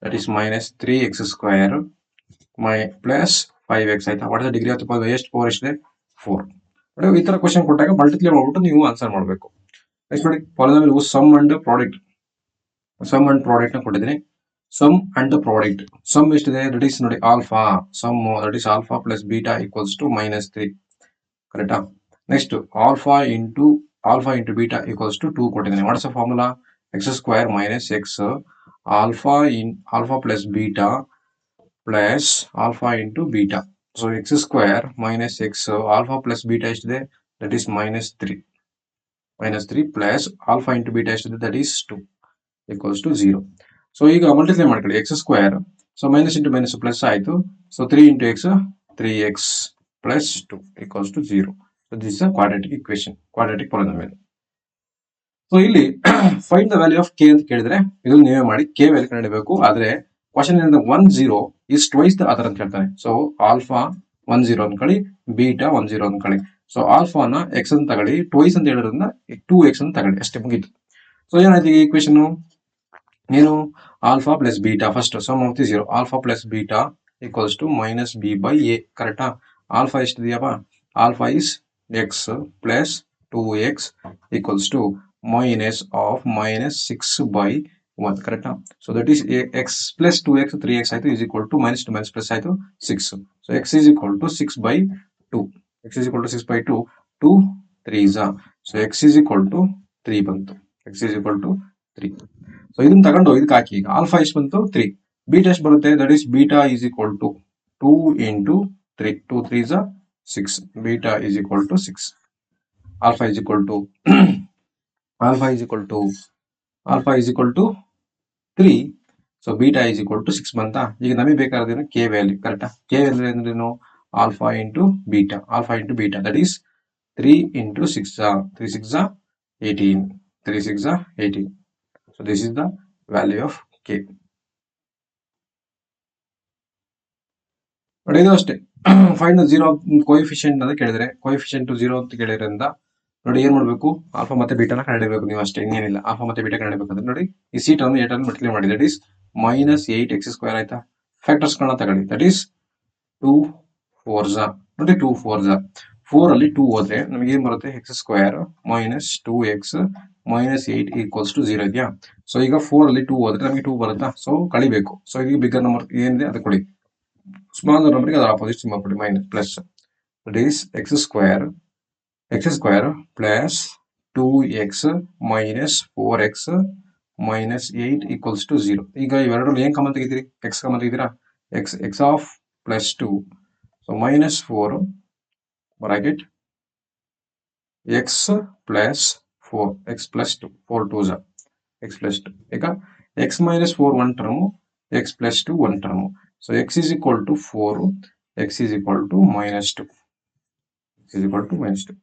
that is minus 3x square plus 5x ಆಯ್ತಾ. What is the degree of the polynomial, ಎಷ್ಟು power ಎಷ್ಟಿದೆ 4. ನೋಡಿ ಈ ತರ ಕ್ವಶನ್ ಕೊಟ್ಟಾಗ ಮಲ್ಟಿಪ್ಲೈ ಮಾಡ್ಬಿಟ್ಟು ನೀವು ಆನ್ಸರ್ ಮಾಡಬೇಕು. ನೆಕ್ಸ್ಟ್ ನೋಡಿ polynomial sum and product, sum and product ನ ಕೊಟ್ಟಿದ್ದೀನಿ. ಸಮ್ ಅಂಡ್ ಪ್ರಾಡಕ್ಟ್, ಸಮ್ ಎಷ್ಟಿದೆ ದಟ್ ಈಸ್ ನೋಡಿ alpha, sum that is alpha plus beta equals to -3, ಕರೆಕ್ಟಾ. Next alpha into beta equals to 2 ಕೊಟ್ಟಿದ್ದೀನಿ. What's the formula, x square minus x alpha plus beta plus alpha into beta. So x square minus x alpha plus beta ಎಷ್ಟಿದೆ that is -3 plus alpha into beta ಎಷ್ಟಿದೆ that is 2 equals to 0. So ಈಗ multiply ಮಾಡ್ಕೊಳ್ಳಿ, x square, so minus into minus plus ಆಯಿತು, so 3 into x 3x plus 2 equals to 0. So this is a quadratic equation, quadratic polynomial. So ಇಲ್ಲಿ find the value of k ಅಂತ ಕೇಳಿದ್ರೆ ಇದನ್ನು ನೀವೇ ಮಾಡಿ, K value ಕಂಡುಹಿಡಿಯಬೇಕು. ಆದ್ರೆ ಕ್ವಶನ್ ಏನಿದೆ 1 0 is twice the other ಅಂತ ಹೇಳ್ತಾನೆ. ಸೊ ಆಲ್ಫಾ 1 0 ಅನ್ಕೊಳ್ಳಿ, ಬೀಟಾ 1 0 ಅನ್ಕೊಳ್ಳಿ. ಸೊ ಆಲ್ಫಾನ ಎಕ್ಸ್ ಅಂತ ತಗೊಳ್ಳಿ, ಟ್ವೈಸ್ ಅಂತ ಹೇಳಿದ್ರಿಂದ 2x ಅಂತ ತಗೊಳ್ಳಿ, ಅಷ್ಟೇ ಮುಗೀತು. ಸೊ ಏನಾಯ್ತು ಈ ಇಕ್ವೇಶನ್ ಏನು, alpha plus beta, first sum of the 0 alpha plus beta equals to minus b by a, ಕರೆಕ್ಟಾ. ಆಲ್ಫಾ ಎಷ್ಟಿದೆಯಪ್ಪ, alpha is x plus 2x equals to minus of -6/1, ಕರೆಕ್ಟಾ. So that is x plus 2x 3x ಆಯ್ತು, is equal to minus to minus plus ಆಯ್ತು 6. So x is equal to 6/2, x is equal to 6/2, 2 3s, so x is equal to 3 ಬಂತು, x is equal to 3. So ಇದನ್ನ ತಗೊಂಡು ಇದಕ್ಕೆ ಹಾಕಿ, ಈಗ alpha ಎಷ್ಟು ಬಂತು 3, beta ಎಷ್ಟು ಬರುತ್ತೆ that is beta is equal to 2 into 3, 2 3s 6, beta is equal to 6, alpha is equal to 3, so beta is equal to 6 ಬಂತಾ. ಈಗ ನಮಗೆ ಬೇಕಾದ್ರೆ ಕೆ ವ್ಯಾಲ್ಯೂ, ಕರೆಕ್ಟಾ. ಕೆ ವ್ಯಾಲ್ಯೂ ಅಂದ್ರೇನು, alpha into beta that is 3 into 6 3 6 18, 3 6 18. So this is the value of k. ನೋಡಿ ಇದು ಅಷ್ಟೇ, find the 0 coefficient ಅಂತ ಕೇಳಿದ್ರೆ, ಕೋಎಫಿಷಿಯಂಟ್ 0 ಅಂತ ಕೇಳಿದ್ರಿಂದ ನೋಡಿ ಏನ್ ಮಾಡಬೇಕು, ಆಲ್ಫಾ ಮತ್ತೆ ಬೀಟಾನ ಕಂಡುಹಿಡಿಯಬೇಕು ನೀವು ಅಷ್ಟೇ, ಇನ್ನೇನಿಲ್ಲ. ಆಲ್ಫಾ ಮತ್ತೆ ಬೀಟಾ ಕಂಡುಹಿಡಿಯಬೇಕಂದ್ರೆ ನೋಡಿ ಈ ಸೀಟ್ ಅನ್ನು 8 ಅನ್ನು ಮಲ್ಟಿಪ್ಲೈ ಮಾಡಿ ದಟ್ ಈಸ್ -8x² ಆಯ್ತಾ. ಫ್ಯಾಕ್ಟರ್ಸ್ ಗಳನ್ನ ತಗೊಳ್ಳಿ ದಟ್ ಈಸ್ 2 4s, ನೋಡಿ 2 4s, 4 ಅಲ್ಲಿ 2 ಹೋದ್ರೆ ನಮಗೆ ಏನ್ ಬರುತ್ತೆ, x square minus 2x minus 8 equals to 0 ಇದೆಯಾ. ಸೊ ಈಗ 4 ಅಲ್ಲಿ 2 ಹೋದ್ರೆ ನಮಗೆ 2 ಬರುತ್ತಾ, ಸೊ ಕಳಿಬೇಕು. ಸೊ ಈಗ ಬಿಗ್ಗರ್ ನಂಬರ್ ಏನಿದೆ ಅದು ಕೊಡಿ, ಸ್ಮಾಲ್ ನಂಬರ್ಗೆ ಅದರ ಆಪೋಸಿಟ್ ಸಿಂಬಲ್ ಕೊಡಿ, minus plus that is x square plus 2x minus 4x minus 8 equals to 0. ಈಗ ಇವೆರಡರಲ್ಲಿ ಏನ್ ಕಾಮನ್ ತೆಗಿತೀರಿ, ಎಕ್ಸ್ ಕಾಮನ್ ತೆಗಿತೀರಾ, x of plus 2, so minus 4 bracket x plus 4 x plus 2, 4 2s x plus 2. ಈಗ x minus 4 1 term, x plus 2 1 term. So x is equal to 4, x is equal to -2, x is equal to -2.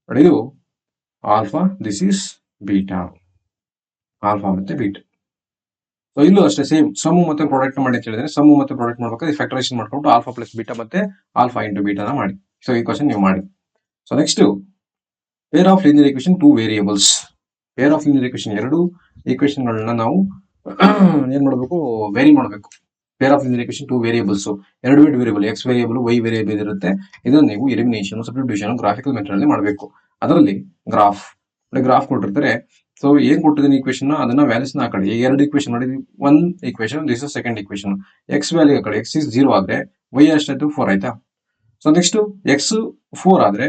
But ಇದು alpha, this is beta, alpha ಮತ್ತೆ beta. So ಇಲ್ಲೂ ಅಷ್ಟೇ same, some ಮತ್ತೆ product ಮಾಡಿ ಅಂತ ಹೇಳಿದ್ರೆ, some ಮತ್ತೆ product ಮಾಡ್ಬೇಕಾದ್ರೆ ಫ್ಯಾಕ್ಟರೈಸೇಷನ್ ಮಾಡ್ಕೊಂಡು ಆಲ್ಫಾ ಪ್ಲಸ್ ಬೀಟಾ ಮತ್ತೆ ಆಲ್ಫಾ ಇಂಟು ಬೀಟಾನ ಮಾಡಿ. ಸೊ ಈ ಕ್ವಶನ್ ನೀವು ಮಾಡಿ. So next pair of linear equation 2 variables. Pair of linear equation, ಎರಡು ಈಕ್ವೇಶನ್ ಗಳನ್ನ ನಾವು ಏನ್ ಮಾಡಬೇಕು, ವೇರಿ ಮಾಡಬೇಕು. Pair of linear equation 2 variables, ಎರಡು variable x variable y variable ಇರುತ್ತೆ. ಇದನ್ನು ನೀವು ಎಲಿಮಿನೇಷನ್, ಸಬ್ಸ್ಟಿಟ್ಯೂಷನ್, ಗ್ರಾಫಿಕಲ್ ಮೆಥಡ್ ಅಲ್ಲಿ ಮಾಡಬೇಕು. ಅದರಲ್ಲಿ ಗ್ರಾಫ್ ಕೊಟ್ಟಿರ್ತಾರೆ. ಸೊ ಏನ್ ಕೊಟ್ಟಿದ್ದೀನಿ ಈಕ್ವೇಶನ್, ಅದನ್ನ ವ್ಯಾಲ್ಯೂಸ್ ನ ಹಾಕೊಳ್ಳಿ. ಎರಡು ಈಕ್ವೇಶನ್ ಮಾಡಿದ್ವಿ, one equation, this is second equation. X value ಹಾಕೊಳ್ಳಿ, ಎಕ್ಸ್ ಇಸ್ 0 ಆದ್ರೆ ವೈ ಎಷ್ಟಾಯ್ತು 4 ಆಯ್ತಾ. ಸೊ ನೆಕ್ಸ್ಟ್ ಎಕ್ಸ್ 4 ಆದ್ರೆ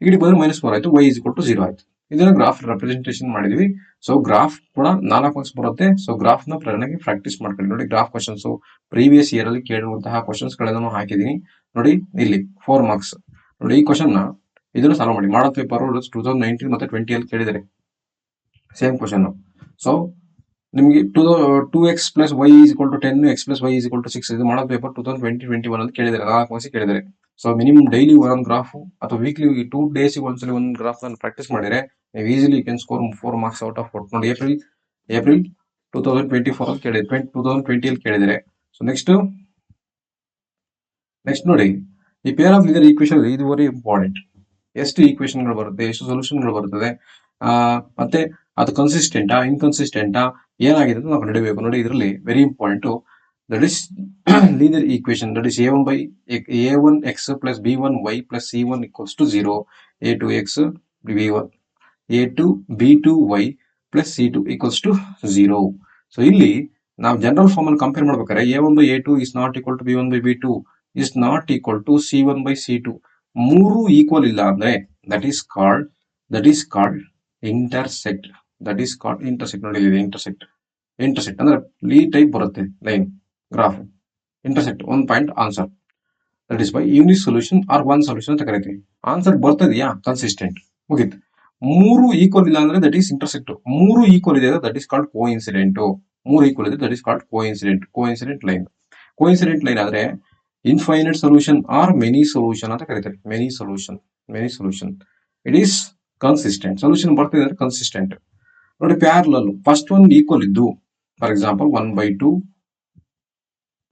ಇಡಿ ಬಂದ್ರೆ -4 ಆಯ್ತು, y is equal to 0 ಆಯ್ತು. ಇದನ್ನ ಗ್ರಾಫ್ ರೆಪ್ರೆಸೆಂಟೇಷನ್ ಮಾಡಿದ್ವಿ. ಸೊ ಗ್ರಾಫ್ ಕೂಡ 4 ಮಾರ್ಕ್ಸ್ ಬರುತ್ತೆ. ಸೊ ಗ್ರಾಫ್ ನ ಪ್ರಾಕ್ಟೀಸ್ ಮಾಡ್ಕೊಳ್ಳಿ. ನೋಡಿ ಗ್ರಾಫ್ ಕ್ವಶನ್ಸ್ ಪ್ರೀವಿಯಸ್ ಇಯರ್ ಅಲ್ಲಿ ಕೇಳಿರುವಂತಹ ಕ್ವಶನ್ಸ್ ಗಳನ್ನ ಹಾಕಿದೀನಿ ನೋಡಿ, ಇಲ್ಲಿ 4 ಮಾರ್ಕ್ಸ್ ನೋಡಿ ಈ ಕ್ವಶನ್ ಇದನ್ನು ಸಾಲ್ವ್ ಮಾಡಿ. ಮಾಡಲ್ ಪೇಪರ್ 2019 ಮತ್ತೆ 20 ಅಲ್ಲಿ ಕೇಳಿದರೆ ಸೇಮ್ ಕ್ವಶನ್. ಸೊ ನಿಮಗೆ 2x plus Y is equal to 10, x plus Y is equal to 6 ಇದು ಮಾಡಲ್ ಪೇಪರ್ 2020-21 ಅಲ್ಲಿ ಕೇಳಿದರೆ 4 ಮಾರ್ಕ್ಸ್ ಕೇಳಿದರೆ. ಸೊ ಮಿನಿಮಮ್ ಡೈಲಿ ಒಂದೊಂದು ಗ್ರಾಫ್ ಅಥವಾ ವೀಕ್ಲಿ 2 ಡೇಸ್ ಒಂದ್ಸಲಿ ಒಂದು ಗ್ರಾಫ್ ಪ್ರಾಕ್ಟೀಸ್ ಮಾಡಿದ್ರೆ ನೀವು easily you can score 4 marks out of 4. ನೋಡಿ ಏಪ್ರಿಲ್ 2024 ಅಲ್ಲಿ ಕೇಳಿದ್ರೆ 2020 ಅಲ್ಲಿ ಕೇಳಿದರೆ. ಸೊ ನೆಕ್ಸ್ಟ್ ನೋಡಿ ಈ ಪೇರ್ ಆಫ್ ಲೀನಿಯರ್ ಈಕ್ವೇಶನ್ ಇದು ವೆರಿ ಇಂಪಾರ್ಟೆಂಟ್. ಎಷ್ಟು ಈಕ್ವೇಶನ್ಗಳು ಬರುತ್ತೆ, ಎಷ್ಟು ಸೊಲ್ಯೂಷನ್ಗಳು ಬರ್ತದೆ, ಮತ್ತೆ ಅದು ಕನ್ಸಿಸ್ಟೆಂಟಾ ಇನ್ಕನ್ಸಿಸ್ಟೆಂಟಾ ಏನಾಗಿದೆ ಅಂತ ನಾವು ಕಂಡುಹಿಡಿಯಬೇಕು. ನೋಡಿ ಇದರಲ್ಲಿ very important that is linear equation that is a1x plus b1y plus c1 equals to 0, a2x b1 a2 b2y plus c2 equals to 0. So ಇಲ್ಲಿ ನಾವು ಜನರಲ್ ಫಾರ್ಮ್ ಅಲ್ಲಿ ಕಂಪೇರ್ ಮಾಡ್ಬೇಕಾದ್ರೆ a1/a2 is not equal to b1/b2 is not equal to c1/c2 ಮೂರು equal ಇಲ್ಲ ಅಂದ್ರೆ that is called intersect. ನೋಡಿ intersect ಅಂದ್ರೆ ಈ ಟೈಪ್ ಬರುತ್ತೆ ಲೈನ್ ಗ್ರಾಫ್. ಇಂಟರ್ಸೆಕ್ಟ್ ಒಂದು point answer that is by unique solution or one solution ಅಂತ ಕರಿತೀವಿ. ಆನ್ಸರ್ ಬರ್ತದೆಯಾ ಕನ್ಸಿಸ್ಟೆಂಟ್ ಮುಗಿತು. ಮೂರು ಈಕ್ವಲ್ ಇಲ್ಲ ಅಂದ್ರೆ ದಟ್ ಈಸ್ ಇಂಟರ್ಸೆಕ್ಟ್. ಮೂರು ಈಕ್ವಲ್ ಇದೆ ದಟ್ ಈಸ್ ಕಾಲ್ಡ್ ಕೋಇನ್ಸಿಡೆಂಟ್. ಮೂರು ಈಕ್ವಲ್ ಇದೆ that is called coincident line ಆದ್ರೆ infinite solution or many solution ಅಂತ ಕರೀತಾರೆ. Many solution it is consistent. Solution ಬರ್ತಿದೆ ಅಂದ್ರೆ ಕನ್ಸಿಸ್ಟೆಂಟ್. ನೋಡಿ ಪ್ಯಾರಲಲ್ ಫಸ್ಟ್ ಒನ್ ಈಕ್ವಲ್ ಇದ್ದು for example 1/2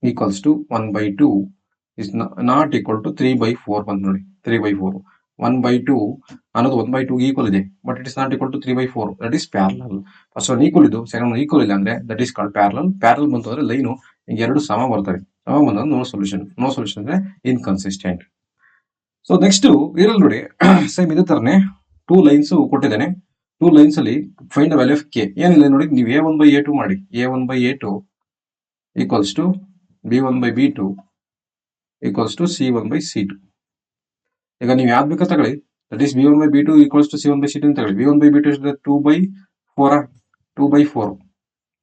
equals to 1/2 is not equal to 3/4 ಬಂದು ನೋಡಿ 3/4 1/2 ಅನ್ನೋದು 1/2 ಈಕ್ವಲ್ ಇದೆ but it is not equal to 3/4 that is parallel. First one equal ಇದ್ದು second one equal ಇಲ್ಲ ಅಂದ್ರೆ ದಟ್ ಈಸ್ ಕಾಲ್ಡ್ ಪ್ಯಾರಲಲ್ ಬಂತು ಅಂದ್ರೆ ಲೈನು ಎರಡು ಸಮ ಬರ್ತವೆ. ಸಮ ಬಂದ ನೋ ಸೊಲ್ಯೂಷನ್ ಅಂದ್ರೆ ಇನ್ಕನ್ಸಿಸ್ಟೆಂಟ್. ಸೊ ನೆಕ್ಸ್ಟ್ ಇದರಲ್ಲಿ ನೋಡಿ ಸೇಮ್ ಇದೇ ತರನೇ 2 ಲೈನ್ಸ್ ಕೊಟ್ಟಿದ್ದೇನೆ. 2 ಲೈನ್ಸ್ ಅಲ್ಲಿ find the value of K. ಏನಿಲ್ಲ ನೋಡಿ ನೀವು a1/a2 ಮಾಡಿ. a1/a2 equals to b1/b2 equals to c1/c2. ಈಗ ನೀವು ಯಾವ್ದು ಬೇಕಾ ತಗೊಳ್ಳಿ that is b1/b2 equals to c1/c2 ಅಂತ ತಗೊಳ್ಳಿ. b1/b2 is 2/4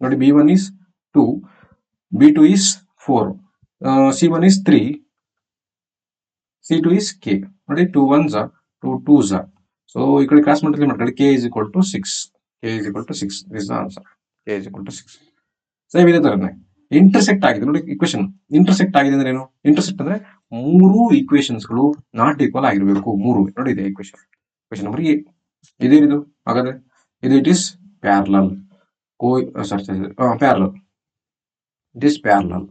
ನೋಡಿ b1 is 2, b2 is 4, c1 is 3, c2 is k. ನೋಡಿ 2 1s 2 2s. ಸೊ ಈ ಕಡೆ ಕ್ರಾಸ್ ಮಲ್ಟಿಪ್ಲೈ ಮಾಡ್ಕೊಳ್ಳಿ. k is equal to 6. This is the answer. k is equal to 6. Same ಇದೇ ತರನೇ intersect ಆಗಿದೆ ನೋಡಿ ಇಕ್ವೇಶನ್. ಇಂಟರ್ಸೆಕ್ಟ್ ಆಗಿದೆ ಅಂದ್ರೆ ಏನು? ಇಂಟರ್ಸೆಕ್ಟ್ ಅಂದ್ರೆ ಮೂರು ಈಕ್ವೇಶನ್ಸ್ಗಳು ನಾಟ್ ಈಕ್ವಲ್ ಆಗಿರಬೇಕು. ಮೂರು ನೋಡಿ ಇದೆ ಈಕ್ವೇಶನ್ ನಂಬರ್ ಎ. ಇದೇನಿದು ಹಾಗಾದ್ರೆ ಇದು it is parallel. It is parallel.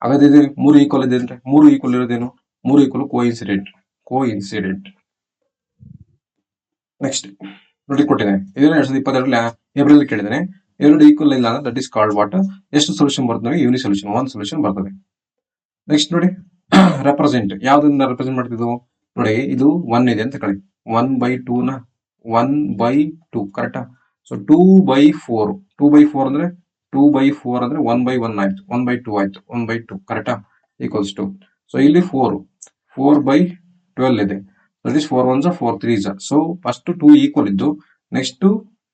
ಹಾಗಾದ್ರೆ ಇದೆ ಮೂರು ಈಕ್ವಲ್ ಇದೆ ಅಂದ್ರೆ ಮೂರು ಈಕ್ವಲ್ ಇರೋದೇನು? ಮೂರು ಈಕ್ವಲ್ ಕೋಇನ್ಸಿಡೆಂಟ್. ನೆಕ್ಸ್ಟ್ ನೋಡಿ ಕೊಟ್ಟಿದ್ದೇನೆ ಇದನ್ನ 2022 ಏಪ್ರಿಲ್ ಕೇಳಿದ್ದೇನೆ. ಎರಡು ಈಕ್ವಲ್ ಇಲ್ಲ ಅಂದ್ರೆ ದಟ್ ಇಸ್ ಕಾಲ್ಡ್ ವಾಟ್? ಎಷ್ಟು ಸೊಲ್ಯೂಷನ್ ಬರ್ತದೆ? ಯೂನಿ ಸೊಲ್ಯೂಷನ್, ಒನ್ ಸೊಲ್ಯೂಷನ್ ಬರ್ತದೆ. ನೆಕ್ಸ್ಟ್ ನೋಡಿ ರೆಪ್ರೆಸೆಂಟ್ ಯಾವ್ದನ್ನ ರೆಪ್ರೆಸೆಂಟ್ ಮಾಡ್ತಿದ್ವು ನೋಡಿ. ಇದು 1 ಇದೆ ಅಂತ ಕಳಿ 1/2 ನ 1/2 ಕರೆಕ್ಟಾ? ಸೊ 2/4 ಅಂದ್ರೆ 1/1 ಆಯ್ತು, 1/2 ಆಯ್ತು, 1/2 ಕರೆಕ್ಟಾ? ಈಕ್ವಲ್ಸ್ ಟು ಸೊ ಇಲ್ಲಿ 4/12 ಇದೆ. That is 4 1s 4 3s. So first 2 equal ಇದ್ದು ನೆಕ್ಸ್ಟ್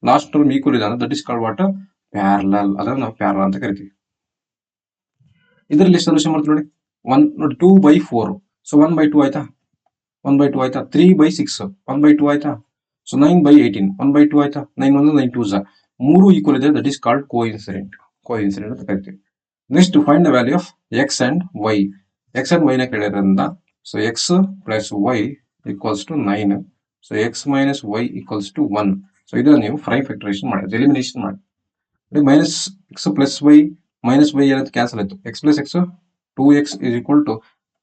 ಲಾಸ್ಟ್ ಟರ್ಮ್ ಈಕ್ವಲ್ ಇದೆ that is called what? Parallel. ಅದನ್ನ ನಾವು ಪ್ಯಾರಲಲ್ ಅಂತ ಕರಿತೀವಿ. ಇದರಲ್ಲಿ ಸೊಲ್ಯೂಷನ್ ಮಾಡ್ತೀವಿ ನೋಡಿ. 2/4 ಸೊ 1/2 ಆಯ್ತಾ? 3/6 1/2 ಆಯ್ತಾ? ಸೊ 9/18 1/2 ಆಯ್ತಾ? 9 1 9 2s. ಮೂರು ಈಕ್ವಲ್ ಇದೆ ದಟ್ ಇಸ್ ಕಾಲ್ಡ್ ಕೋಇನ್ಸಿಡೆಂಟ್ ಅಂತ ಕರಿತೀವಿ. Next find the value of x and y. X and y ನ ಕೇಳಿದ್ರಿಂದ so x plus y equals to 9. So x minus y equals to 1. So ಇದನ್ನ ನೀವು factorization ಮಾಡಿ elimination ಮಾಡಿ. Minus x plus y minus y ಏನಂತ cancel ಆಯ್ತು. X plus x 2x is equal to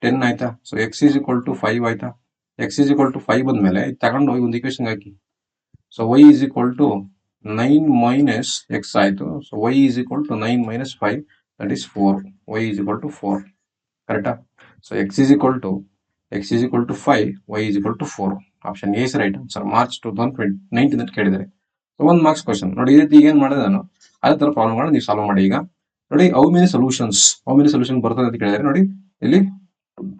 10 ಆಯ್ತಾ? So x is equal to 5 ಆಯ್ತಾ? x is equal to 5 ಬಂದ್ಮೇಲೆ ತಗೊಂಡು ಹೋಗಿ ಒಂದು equation hockey. So y is equal to 9 minus x ಆಯ್ತು. So y is equal to 9 minus 5 that is 4. y is equal to 4 ಕರೆಕ್ಟಾ? So x is equal to 5, y is equal to 4. Option A is right answer. March 2019 ಅಂತ ಕೇಳಿದರೆ. So 1 marks question ನೋಡಿ. ಈ ರೀತಿ ಈಗ ಏನ್ ಮಾಡಿದೆ ನಾನು ಅದೇ ತರ ಪ್ರಾಬ್ಲಮ್ಗಳನ್ನ ನೀವು ಸಾಲ್ವ್ ಮಾಡಿ. ಈಗ ನೋಡಿ ಹೌ ಮೆನಿ ಸೊಲ್ಯೂಷನ್ ಬರ್ತದೆ ಅಂತ ಕೇಳಿದ್ರೆ ನೋಡಿ ಇಲ್ಲಿ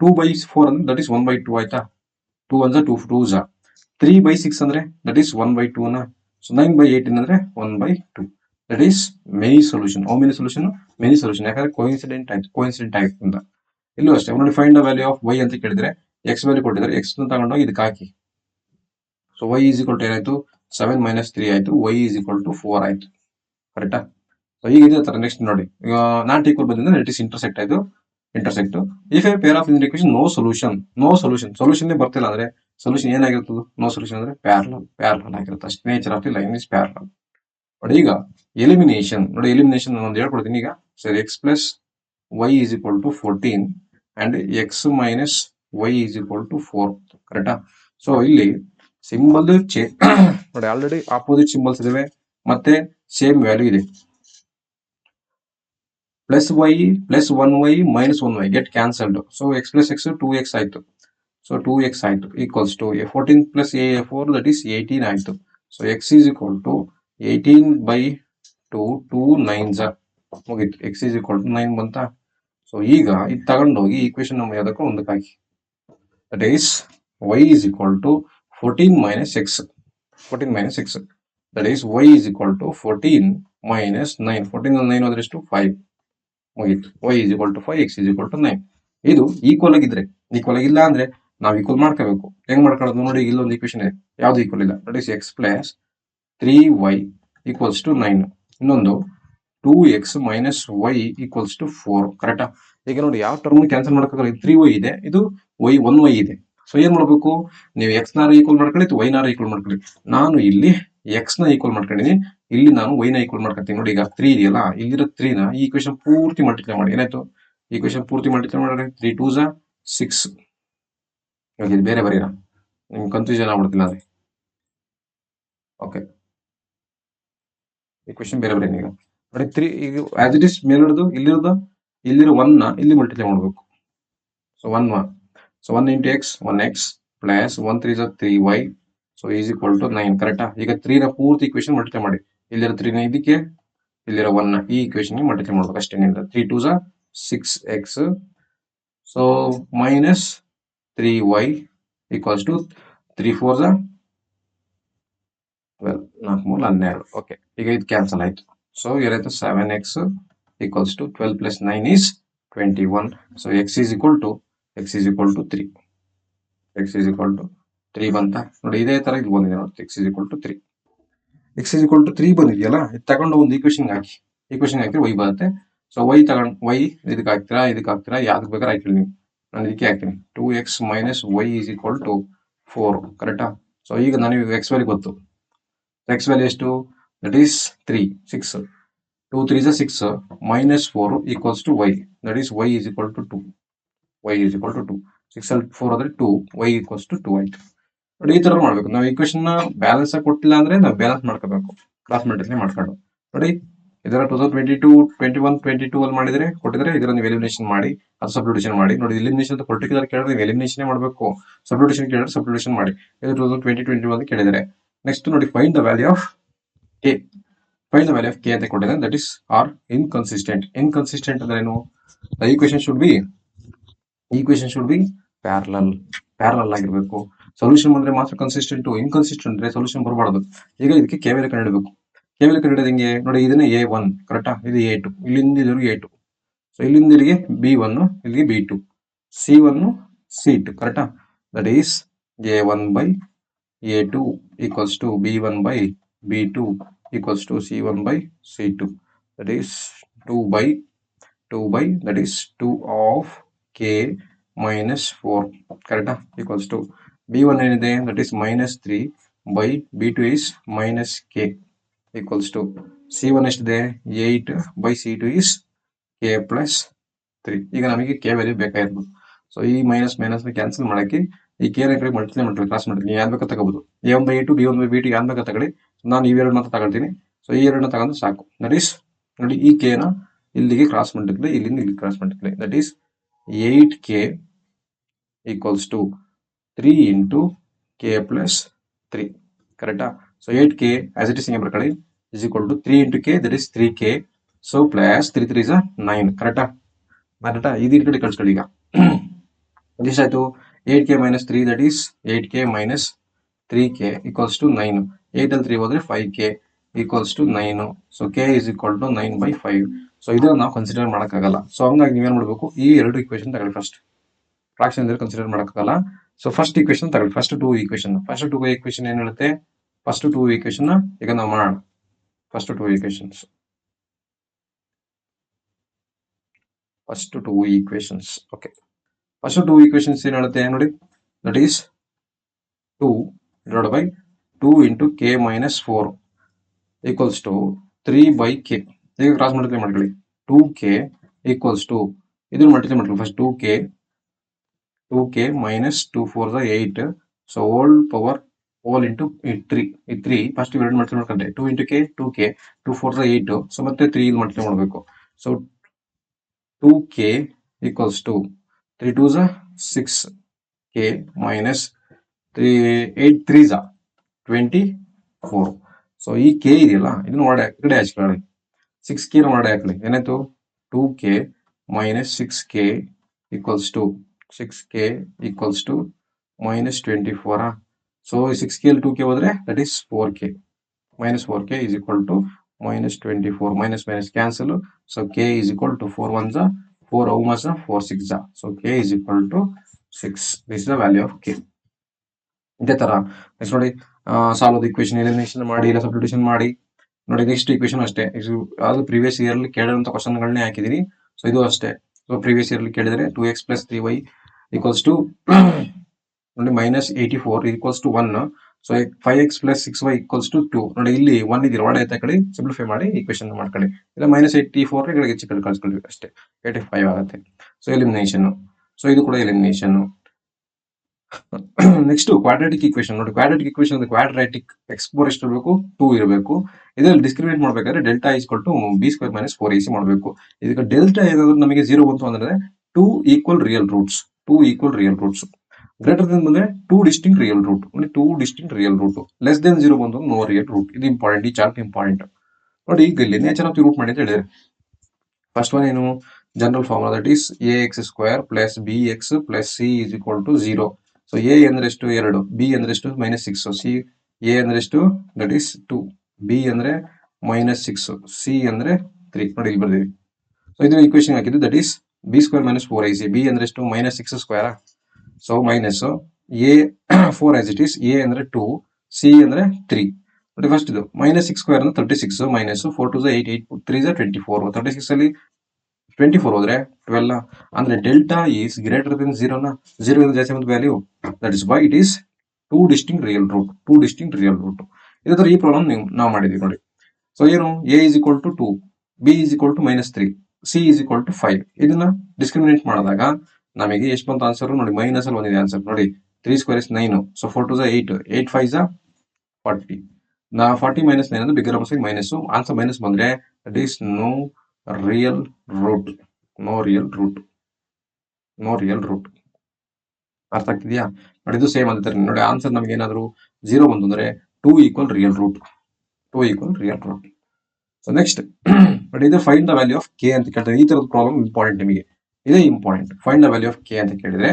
2/4 ಅಂದ್ರೆ ದಟ್ ಇಸ್ 1/2 ಆಯ್ತಾ? 2 1s 2 2s. 3/6 ಅಂದ್ರೆ ದಟ್ ಇಸ್ 1/2 ನ. ಸೊ 9/18 ಅಂದ್ರೆ 1/2 that is many solution. How many solution? Many solution. ಯಾಕಂದ್ರೆ ಕೋಇನ್ಸಿಡೆಂಟ್ ಆಯ್ತು ಅಂತ. ಇಲ್ಲೂ ಅಷ್ಟೇ ನೋಡಿ find the value of y ಅಂತ ಕೇಳಿದ್ರೆ ಎಕ್ಸ್ ವ್ಯಾಲ್ಯೂ ಕೊಟ್ಟಿದ್ದಾರೆ, ಎಕ್ಸ್ ತಗೊಂಡೋಗಿ ಇದಕ್ಕೆ ಹಾಕಿ. So y is equal to ಏನಾಯ್ತು 7 - 3 ಆಯ್ತು, ವೈ ಈಸ್ ಈಕ್ವಲ್ ಟು 4 ಆಯ್ತು. ಕರೆಕ್ಟಾ? ಸೊ ಈಗ ಇದೇ ತರ ನೆಕ್ಸ್ಟ್ ನೋಡಿ, ಈಗ ನಾಟ್ ಈಕ್ವಲ್ ಬಂದಿಂದ ಇಟ್ ಇಸ್ ಇಂಟರ್ಸೆಕ್ಟ್ ಆಯ್ತು, intersect. If a pair of linear equation no solution, solution ಬರ್ತಿಲ್ಲ ಅಂದ್ರೆ ಸೊಲ್ಯೂಷನ್ ಏನಾಗಿರ್ತದೆ, ನೋ ಸೊಲ್ಯೂಷನ್ ಅಂದ್ರೆ ಪ್ಯಾರಲಲ್ ಆಗಿರುತ್ತೆ ಅಷ್ಟೇ. Nature of the line is parallel. ನೋಡಿ ಈಗ ಎಲಿಮಿನೇಷನ್ ನೋಡಿ, ಎಲಿಮಿನೇಷನ್ ನಾನು ಹೇಳ್ಕೊಡ್ತೀನಿ ಈಗ. ಸರಿ, x plus Y is equal to 14 and x minus y is equal to 4. ಕರೆಕ್ಟಾ? ಸೊ ಇಲ್ಲಿ ಸಿಂಬಲ್ ನೋಡಿ, ಆಲ್ರೆಡಿ ಆಪೋಸಿಟ್ ಸಿಂಬಲ್ಸ್ ಇದಾವೆ ಮತ್ತೆ ಸೇಮ್ ವ್ಯಾಲ್ಯೂ ಇದೆ. Plus Y plus 1y minus 1y get cancelled. So x plus x 2x ಆಯ್ತು. So 2x ಆಯ್ತು equals to 14 plus a 4 that is 18 ಆಯ್ತು. So x is equal to 18/2 2 9s ಮುಗೀತು. x is equal to 9 ಬಂತ. So ಈಗ ಇದು ತಗೊಂಡೋಗಿ equation ನಮ್ಮ ಯಾವುದಕ್ಕೂ ಒಂದಕ್ಕೆ ಹಾಕಿ. That is y is equal to 14 minus x, 14 minus x, that is y is equal to 14 minus 9, 14 9 ಹೋದ್ರೆ ಎಷ್ಟು 5 ಮುಗೀತು. y is equal to 5, x is equal to 9. ಇದು ಈಕ್ವಲ್ ಆಗಿದ್ರೆ, ಈಕ್ವಲ್ ಆಗಿಲ್ಲ ಅಂದ್ರೆ ನಾವು ಈಕ್ವಲ್ ಮಾಡ್ಕೋಬೇಕು. ಹೆಂಗ್ ಮಾಡ್ಕೊಳ್ಳೋದು ನೋಡಿ, ಇಲ್ಲೊಂದು ಈಕ್ವೇಶನ್ ಇದೆ, ಯಾವ್ದು ಈಕ್ವಲ್ ಇಲ್ಲ. That is x plus 3y equals to 9, ಇನ್ನೊಂದು 2x minus y equals to 4. ಕರೆಕ್ಟಾ? ಈಗ ನೋಡಿ ಯಾವ ಟರ್ಮ್ ಕ್ಯಾನ್ಸಲ್ ಮಾಡ್ಕೋದ್ರೆ 3y ಇದೆ, ಇದು 1y ಇದೆ. ಸೊ ಏನ್ ಮಾಡ್ಬೇಕು, ನೀವು x ನಾರ ಈಕ್ವಲ್ ಮಾಡ್ಕೊಳ್ಳಿ, y ನಾರ ಈಕ್ವಲ್ ಮಾಡ್ಕೊಳ್ಳಿ. ನಾನು ಇಲ್ಲಿ x ನ ಈಕ್ವಲ್ ಮಾಡ್ಕೊಂಡಿನಿ, ಇಲ್ಲಿ ನಾನು y ನ ಈಕ್ವಲ್ ಮಾಡ್ಕೊತೀನಿ. ನೋಡಿ ಈಗ 3 ಇದೆಯಲ್ಲ, ಇಲ್ಲಿರೋ 3 ನ ಈ ಈಕ್ವೇಶನ್ ಪೂರ್ತಿ ಮಲ್ಟಿಪ್ಲೈ ಮಾಡಿ. ಏನಾಯ್ತು, ಈಕ್ವೇಶನ್ ಪೂರ್ತಿ ಮಲ್ಟಿಪ್ಲೈ ಮಾಡಿದ್ರೆ 3 2s 6. ಇವಾಗ ಇದು ಬೇರೆ ಬರೀರಾ, ನಿಮ್ಗೆ ಕನ್ಫ್ಯೂಷನ್ ಆಗ್ಬಿಡ್ತಿಲ್ಲ ಅಂದ್ರೆ. ಓಕೆ, ಈಕ್ವೇಶನ್ ಬೇರೆ ಬರೀ. ಈಗ ನೋಡಿ 3 ಈಗ ಆಸ್ ಇಟ್ ಇಸ್ ಮೇಲಿರೋದು ಇಲ್ಲಿರೋ 1 ನ ಇಲ್ಲಿ ಮಲ್ಟಿಪ್ಲೈ ಮಾಡಬೇಕು. So 1 into x 1x plus 1 3 3y, so is equal to 9. ಕರೆಕ್ಟಾ? ಈಗ 3 ನ ಪೂರ್ತಿ ಈಕ್ವೇಶನ್ ಮಲ್ಟಿಪ್ಲೈ ಮಾಡಿ. ಇಲ್ಲಿರೋ 3 ನ ಇದಕ್ಕೆ, ಇಲ್ಲಿರೋ 1 ನ ಈ ಈಕ್ವೇಶನ್ ಗೆ ಮಲ್ಟಿಪ್ಲೈ ಮಾಡಬೇಕು ಅಷ್ಟೇನಿಲ್ಲ. 3 2s 6x, so minus 3y equals to 3 4s 12, 4 3 12. Okay, ಈಗ ಇದು ಕ್ಯಾನ್ಸಲ್ ಆಯ್ತು. ಸೊ ಏನಾಯ್ತು 7x equals to 12 plus 9 is 21. So x is equal to 3. x is equal to 3 ಬಂತ. ನೋಡಿ ಇದೇ ತರ ಇದು ಬಂದಿದೆ ನೋಡಿ, x is equal to 3. x is equal to 3 ಬಂದಿದೆಯಲ್ಲ, ಇದು ತಗೊಂಡು ಒಂದು ಈಕ್ವೇಶನ್ ಹಾಕಿ, y ಬರುತ್ತೆ. ಸೊ y ತಗೊಂಡು y ಇದಕ್ಕೆ ಹಾಕ್ತೀರಾ, ಯಾವ್ದಕ್ಕೆ ಬೇಕಾದ್ರೆ ಹಾಕಿ. ನೀವು ನಾನು ಇದಕ್ಕೆ ಹಾಕ್ತೀನಿ 2x minus y is equal to 4. ಕರೆಕ್ಟಾ? ಸೊ ಈಗ ನನಗೆ x ವ್ಯಾಲ್ಯೂ ಗೊತ್ತು. x ವ್ಯಾಲ್ಯೂ ಎಷ್ಟು, that is 3 6 2 3s 6 minus 4 equals to y, that is y is equal to 2. y is equal to 2, 6 ಅಲ್ಲಿ 4 ಆದ್ರೆ 2, y ಈಕ್ವಲ್ಸ್ ಟು 2 ಆಯ್ತು. ನೋಡಿ ಈ ತರ ಮಾಡ್ಬೇಕು. ನಾವು ಈಕ್ವೇಶನ್ ನ ಬ್ಯಾಲೆನ್ಸ್ ಆಗಿ ಕೊಟ್ಟಿಲ್ಲ ಅಂದ್ರೆ ನಾವು ಬ್ಯಾಲೆನ್ಸ್ ಮಾಡ್ಕೋಬೇಕು, ಕ್ರಾಸ್ ಮಲ್ಟಿಪ್ಲೈ ಮಾಡ್ಕೊಂಡು. ನೋಡಿ ಇದರ 2022 21 22 ಅಲ್ಲಿ ಮಾಡಿದ್ರೆ ಕೊಟ್ಟಿದ್ರೆ, ಇದರ ನೀವು ಎಲಿಮಿನೇಷನ್ ಮಾಡಿ, ಅದು ಸಬ್ಸ್ಟಿಟ್ಯೂಷನ್ ಮಾಡಿ. ನೋಡಿ ಎಲಿಮಿನೇಷನ್ ಅಂತ ಪರ್ಟಿಕ್ಯುಲರ್ ಕೇಳಿದ್ರೆ ನೀವು ಎಲಿಮಿನೇಷನ್ ಮಾಡಬೇಕು, ಸಬ್ಸ್ಟಿಟ್ಯೂಷನ್ ಕೇಳಿದ್ರೆ ಸಬ್ಸ್ಟಿಟ್ಯೂಷನ್ ಮಾಡಿ. ಇದು 2020 21 ಕೇಳಿದರೆ ನೆಕ್ಸ್ಟ್ ನೋಡಿ find the value of k. Find the value of k ಅಂತ ಕೊಟ್ಟಿದೆ, that is are inconsistent. Inconsistent ಅಂದ್ರೆ ಏನು, the equation should be parallel ಆಗಿರ್ಬೇಕು. ಸೊಲ್ಯೂಷನ್ ಬಂದ್ರೆ ಮಾತ್ರ ಕನ್ಸಿಸ್ಟೆಂಟ್, ಇನ್ಕನ್ಸಿಸ್ಟೆಂಟ್ ಅಂದ್ರೆ ಸೊಲ್ಯೂಷನ್ ಬರಬಾರ್ದು. ಈಗ ಇದಕ್ಕೆ ಕೆ ವ್ಯಾಲ್ಯೂ ಕಂಡುಹಿಡಬೇಕು. ಕೆ ವ್ಯಾಲ್ಯೂ ಕಂಡುಹಿಡಿಯೋದು ಹೆಂಗೆ ನೋಡಿ, ಇದನ್ನ a1 ಕರೆಕ್ಟಾ, ಇದು a2, ಇಲ್ಲಿಂದ ಇಲ್ಲಿವರೆಗೆ a2. ಸೊ ಇಲ್ಲಿಂದ ಇಲ್ಲಿಗೆ b1, ಇಲ್ಲಿಗೆ b2, c1 c2. ಕರೆಕ್ಟಾ? That is a1 by a2 equals to b1 by b2 equals to c1 by c2. That is 2 by that is 2 of k minus 4. ಕರೆಕ್ಟಾ? Equals to b1 ಏನಿದೆ, that is minus 3 by b2 is minus k equals to c1 ಎಷ್ಟಿದೆ 8 by c2 is k plus 3. ಈಗ ನಮಗೆ k value ಬೇಕಾಗಿರ್ಬೋದು. So ಈ minus cancel ಮಾಡಕ್ಕೆ ಈ k ನ ಕಡೆ ಮಲ್ಟಿಪ್ಲೈ ಮಾಡ್ತೀವಿ, ಕ್ರಾಸ್ ಮಾಡ್ತೀವಿ. ನೀವು ಯಾವ್ದು ಬೇಕಾ ತಗೋಬಹುದು, a1 by a2 b1 by b2 ಯಾವ್ದು ಬೇಕಾ ತಗೊಳ್ಳಿ. ನಾನು ಇವೆರಡು ಮಾತ್ರ ತಗೊಳ್ತೀನಿ. ಸೊ ಈ ಎರಡನ್ನ ತಗೊಂಡು ಸಾಕು. ದಟ್ ಈಸ್ ನೋಡಿ ಈ k ನ ಇಲ್ಲಿಗೆ ಕ್ರಾಸ್ ಮಲ್ಟಿಪ್ಲೈ, ಇಲ್ಲಿಂದ ಇಲ್ಲಿ cross multiply, that is 8k equals to 3 into k plus 3. ಕರೆಕ್ಟಾ? So 8k as it is ಹಿಂಗೆ ಬರ್ಕೊಳ್ಳಿ, is equal to 3 into k, that is 3k. So plus 3 3s 9. ಕರೆಕ್ಟಾ? ಇದು ಈ ಕಡೆ ಕಳ್ಸ್ಕೊಳ್ಳಿ. ಈಗ ಎಷ್ಟಾಯ್ತು 8k minus 3, that is 8k minus 3k equals to 9. 8 ಅಲ್ಲಿ 3 ಹೋದ್ರೆ 5k equals to 9. So k is equal to 9 by 5. So ಇದನ್ನ ನಾವು ಕನ್ಸಿಡರ್ ಮಾಡೋಕ್ಕಾಗಲ್ಲ. ಸೊ ಹಂಗಾಗಿ ನೀವೇನ್ ಮಾಡಬೇಕು, ಈ ಎರಡು ಇಕ್ವೇಶನ್ ತಗೊಳ್ಳಿ ಫಸ್ಟ್. ಫ್ರಾಕ್ಷನ್ ಇದ್ರೆ ಕನ್ಸಿಡರ್ ಮಾಡೋಕ್ಕಾಗಲ್ಲ. ಸೊ ಫಸ್ಟ್ ಈಕ್ವೇಶನ್ ತಗೊಳ್ಳಿ, ಫಸ್ಟ್ ಟೂ ಈಕ್ವೇಶನ್ ಏನ್ ಹೇಳುತ್ತೆ, ಫಸ್ಟ್ ಟೂ ಈಕ್ವೇಶನ್ ಈಗ ನಾವು ಮಾಡೋಣ. First two equations okay. First two equations ಏನ್ ಹೇಳುತ್ತೆ ನೋಡಿ, that is 2 divided by 2 into k minus 4 equals to 3 by k. ಈಗ ಕ್ರಾಸ್ ಮಲ್ಟಿಪ್ಲೈ ಮಾಡ್ಕೊಳ್ಳಿ, 2k equals to ಇದನ್ನು ಮಲ್ಟಿಪ್ಲೈ ಮಾಡ್ಕೊಳ್ಳಿ first 2k minus 2 4 8, so whole power whole into 3 first ಇವೆರಡು multiply ಮಾಡ್ಕೊಂಡೆ, 2 into k 2k 2 4 8, so ಮತ್ತೆ 3 ಇದು multiply ಮಾಡಬೇಕು. So 2k equals to 3 2 6k minus 8 3 24. So ಈ ಕೆ ಇದೆಯಲ್ಲ ಇದನ್ನ ಹೊರಡೆ ಈ ಕಡೆ ಹಾಕೊಳ್ಳಿ, 6k ಹೊರಡೆ ಹಾಕೊಳ್ಳಿ, ಏನಾಯ್ತು 2k minus 6k equals to minus 24. So 6k ಅಲ್ಲಿ 2k ಹೋದ್ರೆ that is 4k, minus 4k is equal to minus 24, minus minus cancel, so k is equal to 4 1s 4, how much 4 6s, so k is equal to 6. This is the value of k. ಇದೇ ತರ next ನೋಡಿ, solve equation elimination ಮಾಡಿ ಇಲ್ಲ substitution ಮಾಡಿ ನೋಡಿ. Next equation ಅಷ್ಟೇ, ಅದು previous year ಅಲ್ಲಿ ಕೇಳಿರುವಂತ ಕ್ವಶನ್ಗಳನ್ನೇ ಹಾಕಿದೀನಿ. ಸೊ ಇದು ಅಷ್ಟೇ, ಸೊ ಪ್ರೀವಿಯಸ್ ಇಯರ್ ಅಲ್ಲಿ ಕೇಳಿದರೆ 2x plus 3y equals to ನೋಡಿ -84 equals to 1, so 5x plus 6y equals to 2. ನೋಡಿ ಇಲ್ಲಿ 1 ಇದೆ, ಒಡೆ ಆಯ್ತಾ ಕಡೆ ಸಿಂಪ್ಲಿಫೈ ಮಾಡಿ ಈಕ್ವೇಶನ್ ಮಾಡ್ಕೊಳ್ಳಿ, ಇಲ್ಲ -84 ಗಳಿಗೆ ಹೆಚ್ಚು ಕಡೆ ಕಳ್ಸ್ಕೊಳ್ಳಿ, ಅಷ್ಟೇ 85 ಆಗುತ್ತೆ. ಸೊ ಎಲಿಮಿನೇಷನ್, ಸೊ ಇದು ಕೂಡ ಎಲಿಮಿನೇಷನ್. ನೆಕ್ಸ್ಟ್ ಕ್ವಾಡ್ರಾಟಿಕ್ ಈಕ್ವೇಶನ್ ನೋಡಿ, ಕ್ವಾಡ್ರಾಟಿಕ್ ಈಕ್ವೇಶನ್ ಅಂದ್ರೆ ಕ್ವಾಡ್ರಾಟಿಕ್ ಎಕ್ಸ್ಪೋರ್ ಎಷ್ಟು ಇರಬೇಕು, 2 ಇರಬೇಕು. ಇದರಲ್ಲಿ ಡಿಸ್ಕ್ರಿಮಿನೇಟ್ ಮಾಡ್ಬೇಕಾದ್ರೆ delta is equal to b² - 4ac ಮಾಡಬೇಕು. ಇದಕ್ಕೆ ಡೆಲ್ಟಾ ಏನಾದ್ರು ನಮಗೆ 0 ಬಂತು ಅಂದ್ರೆ 2 equal real roots, greater than ಬಂದ್ರೆ 2 distinct real root, less than 0 ಬಂದು ನೋ ರಿಯಲ್ ರೂಟ್. ಇದು ಇಂಪಾರ್ಟೆಂಟ್, ಈ ಚಾರ್ಟ್ ಇಂಪಾರ್ಟೆಂಟ್ ನೋಡಿ. ಈಗ ಇಲ್ಲಿ ನೇಚರ್ ಆಫ್ ದಿ ರೂಟ್ ಮಾಡಿ ಅಂತ ಹೇಳಿದ್ರೆ, ಫಸ್ಟ್ ಒನ್ ಏನು, general formula that is ax² plus bx plus c is equal to 0. So a ಅಂದ್ರೆ ಎಷ್ಟು 2, b ಅಂದ್ರೆ ಎಷ್ಟು -6, ಸಿ a ಅಂದ್ರೆ ಎಷ್ಟು ದಟ್ ಈಸ್ 2, b ಅಂದ್ರೆ -6, c ಅಂದ್ರೆ 3 ನೋಡಿ ಇಲ್ಲಿ ಬರ್ತೀವಿ. ಸೊ ಇದು ಈಕ್ವೇಶನ್ ಹಾಕಿದ್ದು that is b² - 4ac, b ಅಂದ್ರೆ ಎಷ್ಟು -6², so minus a 4 as it is, a ಅಂದ್ರೆ 2, c ಅಂದ್ರೆ 3 ನೋಡಿ. ಫಸ್ಟ್ ಇದು -6² ಅಂದ್ರೆ 36 ಮೈನಸ್ 4 2 8 8 3 24, 36 ಅಲ್ಲಿ 24 ಹೋದ್ರೆ 12, ಅಂದ್ರೆ ಡೆಲ್ಟಾ ಈಸ್ ಗ್ರೇಟರ್ ದೆನ್ 0 ನ, 0 ಇಂದ ಜಾಸ್ತಿ ಬಂದ value, that is why it is 2 distinct real root. ಇದೇ ತರ ಈ ಪ್ರಾಬ್ಲಮ್ ನಾವು ಮಾಡಿದೀವಿ ನೋಡಿ. ಸೊ ಏನು, a is equal to 2, b is equal to -3, c is equal to 5. ಇದನ್ನ ಡಿಸ್ಕ್ರಿಮಿನೇಟ್ ಮಾಡಿದಾಗ ನಮಗೆ ಎಷ್ಟು ಬಂತ ಆನ್ಸರ್ ನೋಡಿ, ಮೈನಸ್ ಅಲ್ಲಿ ಬಂದಿದೆ ಆನ್ಸರ್ ನೋಡಿ. 3² is 9, ಸೊ 4 2 8, 8 5 40. 40 - 9 ಅಂದ್ರೆ bigger numbers minus, answer minus ಬಂದ್ರೆ that is no real root. ಅರ್ಥ ಆಗ್ತಿದ್ಯಾ ನೋಡಿ, ಇದು ಸೇಮ್ ಅಂತ ನೋಡಿ. ಆನ್ಸರ್ ನಮ್ಗೆ ಏನಾದ್ರು 0 ಬಂತು ಅಂದ್ರೆ 2 equal real root. So next but ಇದು find the value of k ಅಂತ ಕೇಳ್ತಾರೆ. ಈ ತರದ ಪ್ರಾಬ್ಲಮ್ ಇಂಪಾರ್ಟೆಂಟ್, ನಿಮಗೆ ಇದೇ important. Find the value of k ಅಂತ ಕೇಳಿದ್ರೆ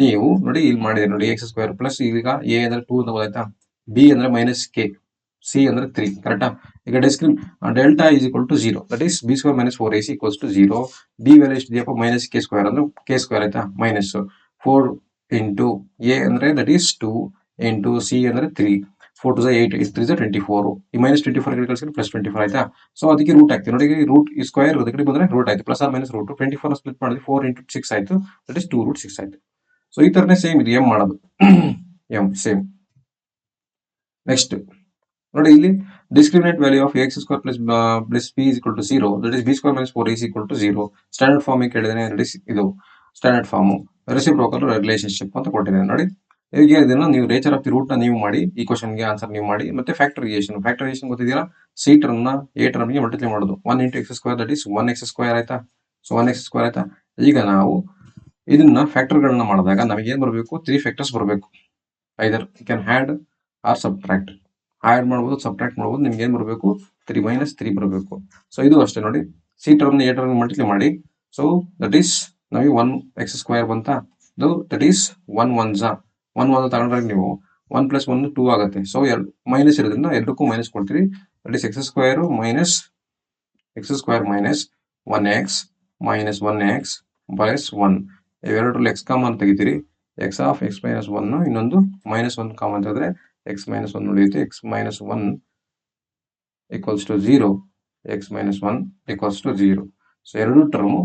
ನೀವು ನೋಡಿ ಇಲ್ಲಿ ಮಾಡಿದ್ರೆ ನೋಡಿ, x² ಪ್ಲಸ್ ಈಗ a ಅಂದ್ರೆ 2 ಅಂತ ಗೊತ್ತಾಯ್ತಾ, b ಅಂದ್ರೆ -k, c ಅಂದ್ರೆ 3, ಕರೆಕ್ಟಾ. ಈಗ delta is equal to 0, that is b² - 4ac equals to 0. b value ಎಷ್ಟಿದೆಯಪ್ಪ -k² ಅಂದ್ರೆ k² ಆಯ್ತಾ, ಮೈನಸ್ 4 ಇಂಟು a ಅಂದ್ರೆ ದಟ್ ಈಸ್ 2 ಇಂಟು c ಅಂದ್ರೆ 3, 4 2 8 8 3 24, ಈ -24 ಕಳಿಸಿದ್ರೆ +24 ಆಯ್ತಾ. ಸೊ ಅದಕ್ಕೆ ರೂಟ್ ಹಾಕ್ತೀವಿ ನೋಡಿ, ರೂಟ್ ಈ ಸ್ಕ್ವೇರ್ ಇರೋದಕ್ಕೆ ಬಂದ್ರೆ ರೂಟ್ ಆಯ್ತು, plus or minus root. 24 split ಮಾಡಿದ್ರೆ 4 ಇಂಟು 6 ಆಯ್ತು, ದಟ್ ಇಸ್ 2√6 ಆಯ್ತು. ಸೊ ಈ ತರನೇ ಸೇಮ್ ಇದು ಎಂ ಮಾಡೋದು, ಎಂ ಸೇಮ್. ನೆಕ್ಸ್ಟ್ ನೋಡಿ, ಇಲ್ಲಿ discriminate value of x² plus b is equal to 0, that is b² - 4ac equal to 0. Standard form ಕೇಳಿದ್ರೆ ಇದು ಸ್ಟ್ಯಾಂಡರ್ಡ್ ಫಾರ್ಮ್, ರೆಸಿಪ್ರೋಕಲ್ ರಿಲೇಶನ್ಶಿಪ್ ಅಂತ ಕೊಟ್ಟಿದ್ದೇನೆ ನೋಡಿ. ಈಗ ಇದನ್ನ ನೀವು ನೇಚರ್ ಆಫ್ ದಿ ರೂಟ್ ನ ನೀವು ಮಾಡಿ, ಈ ಕ್ವಶನ್ಗೆ ಆನ್ಸರ್ ನೀವು ಮಾಡಿ. ಮತ್ತೆ ಫ್ಯಾಕ್ಟರೈಸೇಷನ್ ಗೊತ್ತಿದೆಯಲ್ಲ, ಸಿ ಟರ್ಮ್ ನ ಎ ಟರ್ಮ್ ಗೆ ಮಲ್ಟಿಪ್ಲೈ ಮಾಡೋದು. 1 into x², that is 1x² ಆಯ್ತಾ. ಸೊ 1x² ಆಯ್ತಾ. ಈಗ ನಾವು ಇದನ್ನ ಫ್ಯಾಕ್ಟರ್ ಗಳನ್ನ ಮಾಡಿದಾಗ ನಮಗೆ ಏನ್ ಬರಬೇಕು, 3 ಫ್ಯಾಕ್ಟರ್ಸ್ ಬರಬೇಕು. Either you can add or subtract, add ಮಾಡಬಹುದು, ಸಬ್ಟ್ರಾಕ್ಟ್ ಮಾಡಬಹುದು. ನಿಮ್ಗೆ ಏನ್ ಬರಬೇಕು, 3 - 3 ಬರಬೇಕು. ಸೊ ಇದು ಅಷ್ಟೇ ನೋಡಿ, ಸಿ ಟರ್ಮ್ ನ ಎ ಟರ್ಮ್ ಮಲ್ಟಿಪ್ಲೈ ಮಾಡಿ. ಸೊ ದಟ್ ಈಸ್ ನಮಗೆ 1x² ಬಂತ, ದಟ್ ಈಸ್ 1 1s 1 ತಗೊಂಡ್ರೆ ನೀವು 1 + 1 2 ಆಗುತ್ತೆ. ಸೊ ಮೈನಸ್ ಇರೋದ್ರಿಂದ ಎರಡಕ್ಕೂ ಮೈನಸ್ ಕೊಡ್ತೀರಿ. That is x² - 1x - 1x plus 1. ಇವೆರಡರಲ್ಲಿ ಎಕ್ಸ್ ಕಾಮನ್ ತೆಗಿತೀರಿ, x of x minus one, ಇನ್ನೊಂದು -1 ಕಾಮನ್ ತೆಗೆದ್ರೆ ಎಕ್ಸ್ ಮೈನಸ್ 1 ಉಳಿಯುತ್ತೆ. X minus 1 equals to 0, x minus 1 equals to 0. So ಎರಡು term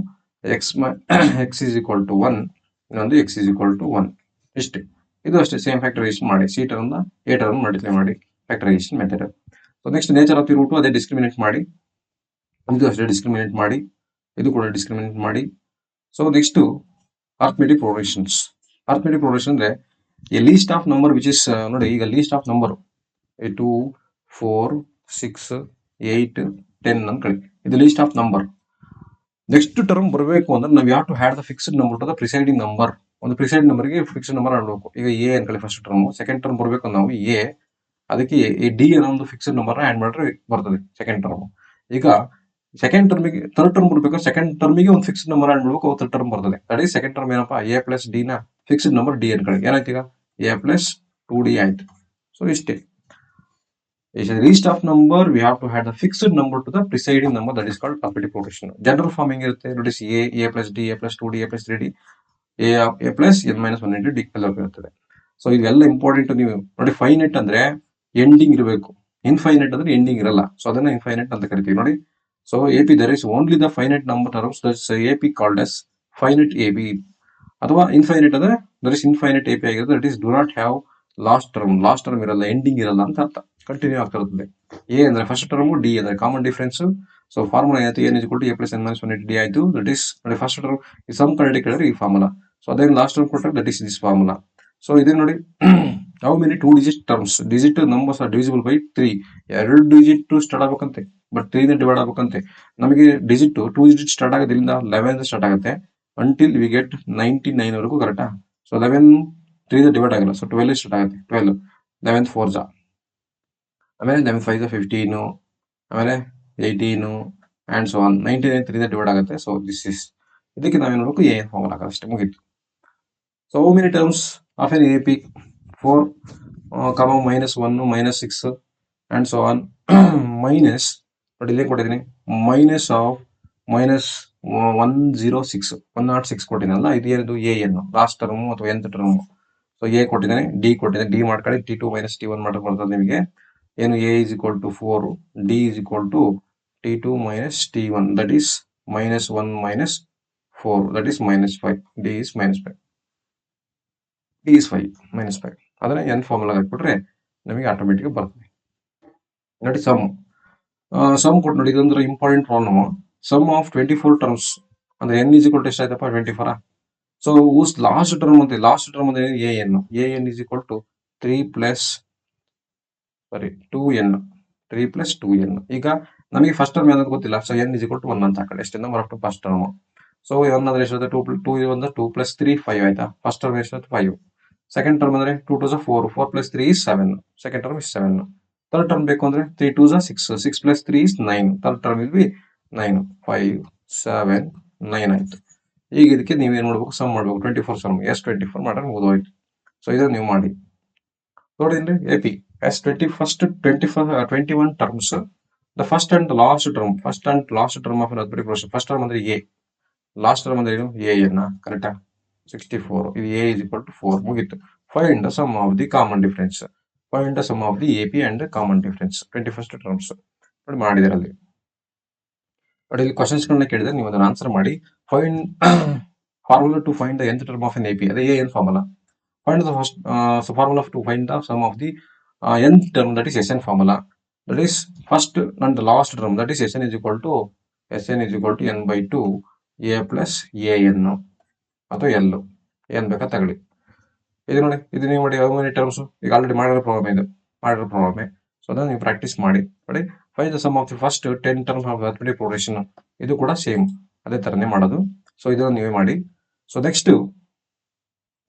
x is equal to 1, ಇನ್ನೊಂದು X is equal to 1. ಇಷ್ಟೇ. ಇದು ಅಷ್ಟೇ ಸೇಮ್ ಫ್ಯಾಕ್ಟರೈಸೇಷನ್ ಮಾಡಿ, ಸಿ ಟರ್ಮ್ನ ಎ ಟರ್ಮ್ ಮಲ್ಟಿಪ್ಲೈ ಮಾಡಿ, factorization method. So next nature of the root ಅದೇ discriminate ಮಾಡಿ, ಇದು ಅಷ್ಟೇ ಡಿಸ್ಕ್ರಿಮಿನೇಟ್ ಮಾಡಿ, ಇದು ಕೂಡ ಡಿಸ್ಕ್ರಿಮಿನೇಟ್ ಮಾಡಿ. So next arithmetic progressions. Arithmetic progression ಅಂದ್ರೆ a list of number which is, ನೋಡಿ ಈಗ ಲೀಸ್ಟ್ ಆಫ್ ನಂಬರ್ 2, 4, 6, 8, 10 ಅನ್ಕೊಳ್ಳಿ, ಇದು least of number. Next term ಬರಬೇಕು ಅಂದ್ರೆ ನಾವು ಯಾವ to add the fixed number to the preceding number. ಒಂದು ಪ್ರಿಸೈಡ್ ನಂಬರ್ಗೆ ಫಿಕ್ಸ್ಡ್ ನಂಬರ್ ಆಡಬೇಕು. ಈಗ ಎ ಅನ್ಕೊಳ್ಳಿ ಫಸ್ಟ್ ಟರ್ಮ್, ಸೆಕೆಂಡ್ ಟರ್ಮ್ ಬರಬೇಕು ನಾವು ಎ, ಅದಕ್ಕೆ ಡಿ ಅನ್ನೋ ಒಂದು ಫಿಕ್ಸ್ಡ್ ನಂಬರ್ ಆಡ್ ಮಾಡಿದ್ರೆ ಬರ್ತದೆ ಸೆಕೆಂಡ್ ಟರ್ಮ್. ಈಗ ಸೆಕೆಂಡ್ ಟರ್ಮಿಗೆ ಥರ್ಡ್ ಟರ್ಮ್ ಬರಬೇಕು, ಸೆಕೆಂಡ್ ಟರ್ಮಿಗೆ ಒಂದು ಫಿಕ್ಸ್ಡ್ ನಂಬರ್ ಆಡ್ ಮಾಡಬೇಕು, ಥರ್ಡ್ ಟರ್ಮ್ ಬರ್ತದೆ. ದಟ್ ಈಸ್ ಸೆಕೆಂಡ್ ಟರ್ಮ್ ಏನಪ್ಪಾ, ಎ ಪ್ಲಸ್ ಡಿ ನ ಫಿಕ್ಸ್ಡ್ ನಂಬರ್ ಡಿ ಅನ್ಕೊಳ್ಳಿ, ಏನಾಯ್ತು ಈಗ ಎ ಪ್ಲಸ್ 2d ಆಯ್ತು. ಸೊ ಇಷ್ಟೇ. is a list of number, we have to add the fixed number to the preceding number, that is called arithmetic progression. General form ಹೆಂಗಿರುತ್ತೆ, notice a plus d, a plus 2d, a plus 3d, a plus n minus 1 into d ಎಲ್ಲ ಇರ್ತದೆ. So ಇವೆಲ್ಲ important. ನೀವು ನೋಡಿ, finite ಅಂದ್ರೆ ending ಇರಬೇಕು, infinite ಅಂದ್ರೆ ending ಇರಲ್ಲ. ಸೊ ಅದನ್ನ ಇನ್ಫೈನೈಟ್ ಅಂತ ಕರಿತೀವಿ ನೋಡಿ. So A P there is only the finite number terms, that's A P called as finite A B. ಅಥವಾ ಇನ್ಫೈನೈಟ್ ಅಂದ್ರೆ there is infinite A P ಆಗಿರುತ್ತೆ, that is do not have last term ಇರಲ್ಲ, ending ಇರಲ್ಲ ಅಂತ ಅರ್ಥ. Continue ಆಗ್ತಾ ಇರ್ತದೆ. A ಅಂದ್ರೆ ಫಸ್ಟ್ ಟರ್ಮ್, ಡಿ ಅಂದ್ರೆ ಕಾಮನ್ ಡಿಫರೆನ್ಸ್. ಸೊ ಫಾರ್ಮುಲಾ ಏನಾಯ್ತು, n is a plus n minus 1 d ಆಯ್ತು. ದಟ್ ಇಸ್ ನೋಡಿ ಫಸ್ಟ್ ಟರ್ಮ್ ಈ ಸಮ್ ಕಂಡು ಕೇಳಿದ್ರೆ ಈ ಫಾರ್ಮುಲಾ. ಸೊ ಅದೇ ಲಾಸ್ಟ್ ಟರ್ಮ್ ಕೊಟ್ಟರೆ that is this formula. So ಇದೇ ನೋಡಿ, how many 2 digit terms, digit numbers are divisible by 3. 2 digit start ಆಗ್ಬೇಕಂತೆ, ಬಟ್ 3 ಡಿವೈಡ್ ಆಗ್ಬೇಕಂತೆ. ನಮಗೆ ಡಿಜಿಟ್ 2 ಡಿಜಿಟ್ ಸ್ಟಾರ್ಟ್ ಆಗೋದ್ರಿಂದ 11 ಸ್ಟಾರ್ಟ್ ಆಗುತ್ತೆ ಅಂಟಿಲ್ ವಿ ಗೆಟ್ 99 ವರೆಗೂ, ಕರೆಕ್ಟಾ. ಸೊ 11 3 ಡಿವೈಡ್ ಆಗಲ್ಲ, ಸೊ 12 ಸ್ಟಾರ್ಟ್ ಆಗುತ್ತೆ. 12 11 4 ಜಾ, ಆಮೇಲೆ 11 5 15, ಆಮೇಲೆ 18 ಆ್ಯಂಡ್ ಸೊ ಆನ್. 99 3 ಡಿವೈಡ್ ಆಗುತ್ತೆ. ಸೊ ದಿಸ್ ಇಸ್, ಇದಕ್ಕೆ ನಾವೇನು ಮಾಡಬೇಕು, ಎ ಫಾರ್ಮುಲಾ ಹಾಕೋದು ಅಷ್ಟೇ, ಮುಗೀತು. So how many terms of n A P, 4, -1, -6 and so on. Minus ನೋಡಿ ಇಲ್ಲೇ ಕೊಟ್ಟಿದ್ದೀನಿ, ಮೈನಸ್ ಆಫ್ -106 ಕೊಟ್ಟಿದ್ದೀನಲ್ಲ, ಇದು ಏನಿದು ಎ ಎನ್ ಲಾಸ್ಟ್ ಟರ್ಮು ಅಥವಾ ಎಂತ್ ಟರ್ಮು. ಸೊ ಎ ಕೊಟ್ಟಿದ್ದೇನೆ, ಡಿ ಕೊಟ್ಟಿದ್ದೇನೆ, ಡಿ ಮಾಡ್ಕೊಳ್ಳಿ, T2 - T1 ಮಾಡಕ್ಕೆ ಬರ್ತದೆ ನಿಮಗೆ. ಏನು a is equal to 4, d is equal to T2 - T1, that is -1 - 4, that is -5. D is -5, d is 5 -5. ಅದನ್ನ ಎನ್ ಫಾರ್ಮುಲಾ ಹಾಕ್ಬಿಟ್ರೆ ನಮಗೆ ಆಟೋಮೆಟಿಕ್ ಬರ್ತದೆ. ನೋಡಿ ಸಮ್ ಕೊಟ್ಟು ನೋಡಿ, ಇದಂದ್ರೆ important problem. Sum of 24 terms ಅಂದ್ರೆ ಎನ್ ಇಸ್ ಈಕ್ವಲ್ ಟು ಎಷ್ಟಾಯ್ತಪ್ಪ, 24. ಸೊ ಲಾಸ್ಟ್ ಟರ್ಮ್ ಅಂತ, ಲಾಸ್ಟ್ ಟರ್ಮ್ ಅಂದ್ರೆ a n is equal to 3 + 2n, 3 + 2n. ಈಗ ನಮಗೆ ಫಸ್ಟ್ ಟರ್ಮ್ ಏನಂತ ಗೊತ್ತಿಲ್ಲ, so n is equal to 1 ಅಂತ ಹಾಕೊಳ್ಳಿ, ಎಷ್ಟು number of first term. So 1 ಅಂದ್ರೆ ಎಷ್ಟು, 2 + 3 5 ಆಯ್ತಾ. ಫಸ್ಟ್ ಟರ್ಮ್ ಎಷ್ಟು, 5. ಸೆಕೆಂಡ್ ಟರ್ಮ್ ಅಂದ್ರೆ 2 2 4, 4 + 3 is 7, second term is 7. Third term ಬೇಕು ಅಂದ್ರೆ 3 2 6, 6 + 3 is 9, third term will be 9, 5 7 9 ಆಯ್ತು. ಈಗ ಇದಕ್ಕೆ ನೀವೇನ್ ಮಾಡ್ಬೇಕು, ಸಮ್ ಮಾಡ್ಬೇಕು. 24 ಸಮ್, ಎಸ್ 24 ಮಾಡ್ರೆ ಮುಗಿದೋಯ್ತು. ಸೊ ಇದನ್ನ ನೀವು ಮಾಡಿ ನೋಡಿದ್ರಿ. A P S 21 terms, the first and last term of arithmetic progression. First term ಅಂದ್ರೆ ಎ, ಲಾಸ್ಟ್ ಟರ್ಮ್ ಅಂದ್ರೆ ಏನು, ಎ ಎನ್, ಕರೆಕ್ಟಾ. 64, ಇದು ಎ ಇಸ್ ಈಕ್ವಲ್ ಟು 4, ಮುಗೀತು. Find the sum of the common difference, find the sum of the A P and common difference 21 terms ನೋಡಿ ಮಾಡಿದಿರಲ್ಲಿ. But ಇಲ್ಲಿ questions ಗಳನ್ನ ಕೇಳಿದ್ರೆ ನೀವು ಅದನ್ನ ಆನ್ಸರ್ ಮಾಡಿ. Find formula to find the nth term of n A P, ಅದೇ n formula. Find the first formula to find the sum of the nth term, that is Sn formula. That is first and the last term, that is Sn is equal to n by 2 a plus an ಅಥವಾ l, ಏನ್ ಬೇಕಾ ತಗೊಳ್ಳಿ. ಇದು ನೋಡಿ, ಇದು ನೀವು ಮಾಡಿ ಯಾವ ಮೆನಿ ಟರ್ಮ್ಸ್, ಈಗ ಆಲ್ರೆಡಿ ಮಾಡಿರೋ ಪ್ರಾಬ್ಲಮ್. ಸೊ ಅದನ್ನ ನೀವು ಪ್ರಾಕ್ಟೀಸ್ ಮಾಡಿ. ನೋಡಿ, find the sum of the first 10 terms of arithmetic progression. ಇದು ಕೂಡ ಸೇಮ್ ಅದೇ ತರನೇ ಮಾಡೋದು. ಸೊ ಇದನ್ನ ನೀವೇ ಮಾಡಿ. So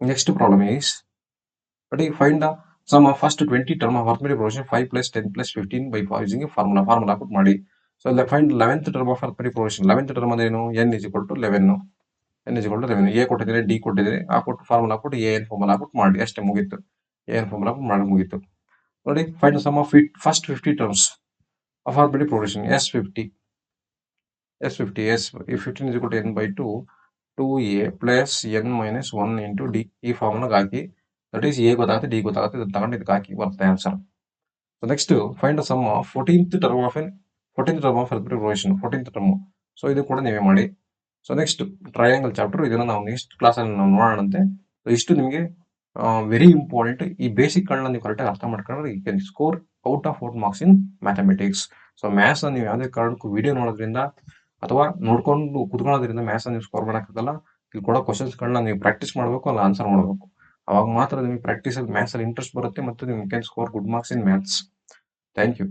next problem is, find the sum of first 20 term of arithmetic progression 5 + 10 + 15 by using a formula put ಮಾಡಿ. So find 11th term of arithmetic progression. 11th term ಅಂದ್ರೆ ಏನು, n is equal to 11, a ಕೊಟ್ಟಿದ್ರೆ, D ಕೊಟ್ಟಿದ್ರೆ, ಆ ಕೊಟ್ಟು formula ಕೊಟ್ಟು an formula ಕೊಟ್ಟು ಮಾಡಿ, ಅಷ್ಟೇ ಮುಗೀತು. an ಫಾರ್ಮುಲಾ ಕೊಟ್ಟು ಮಾಡಿ ಮುಗೀತು. ನೋಡಿ, find the sum of first 50 terms of arithmetic progression. S 15 is equal to n by 2 2a plus n minus 1 into d ಈ ಫಾರ್ಮುಲಾಗ ಹಾಕಿ ದಟ್ ಈಸ್ ಎ ಗೊತ್ತಾಗುತ್ತೆ ಡಿ ಗೊತ್ತಾಗುತ್ತೆ ಇದನ್ನು ತಗೊಂಡು ಇದಕ್ಕೆ ಹಾಕಿ ಬರುತ್ತೆ answer. So next find the sum of 14th term of algebraic relation 14th term. ಸೊ ಇದು ಕೂಡ ನೀವೇ ಮಾಡಿ. ಸೊ ನೆಕ್ಸ್ಟ್ ಟ್ರಯಾಂಗಲ್ ಚಾಪ್ಟರ್ ಇದನ್ನ ನಾವು ನೆಕ್ಸ್ಟ್ ಕ್ಲಾಸಲ್ಲಿ ನಾವು ನೋಡೋಣಂತೆ. ಸೊ ಇಷ್ಟು ನಿಮಗೆ ವೆರಿ ಇಂಪಾರ್ಟೆಂಟ್. ಈ ಬೇಸಿಕ್ ಗಳನ್ನ ನೀವು ಕರೆಕ್ಟಾಗಿ ಅರ್ಥ ಮಾಡ್ಕೊಂಡ್ರೆ you can score out of 4 marks in mathematics. So maths ನೀವು ಯಾವುದೇ ಕಾರಣಕ್ಕೂ ವಿಡಿಯೋ ನೋಡೋದ್ರಿಂದ ಅಥವಾ ನೋಡ್ಕೊಂಡು ಕುತ್ಕೊಳ್ಳೋದ್ರಿಂದ ಮ್ಯಾಥ್ಸ್ ನೀವು ಸ್ಕೋರ್ ಮಾಡೋಕ್ಕಾಗಲ್ಲ. ಇಲ್ಲಿ ಕೊಡೋ ಕ್ವಶನ್ಸ್ಗಳನ್ನ ನೀವು ಪ್ರಾಕ್ಟೀಸ್ ಮಾಡಬೇಕು, ಅಲ್ಲ ಆನ್ಸರ್ ಮಾಡಬೇಕು. ಅವಾಗ ಮಾತ್ರ ನಿಮಗೆ ಪ್ರಾಕ್ಟೀಸ್ ಮ್ಯಾಥ್ಸ್ ಅಲ್ಲಿ ಇಂಟ್ರೆಸ್ಟ್ ಬರುತ್ತೆ ಮತ್ತು ನೀವು can score good marks in maths. Thank you.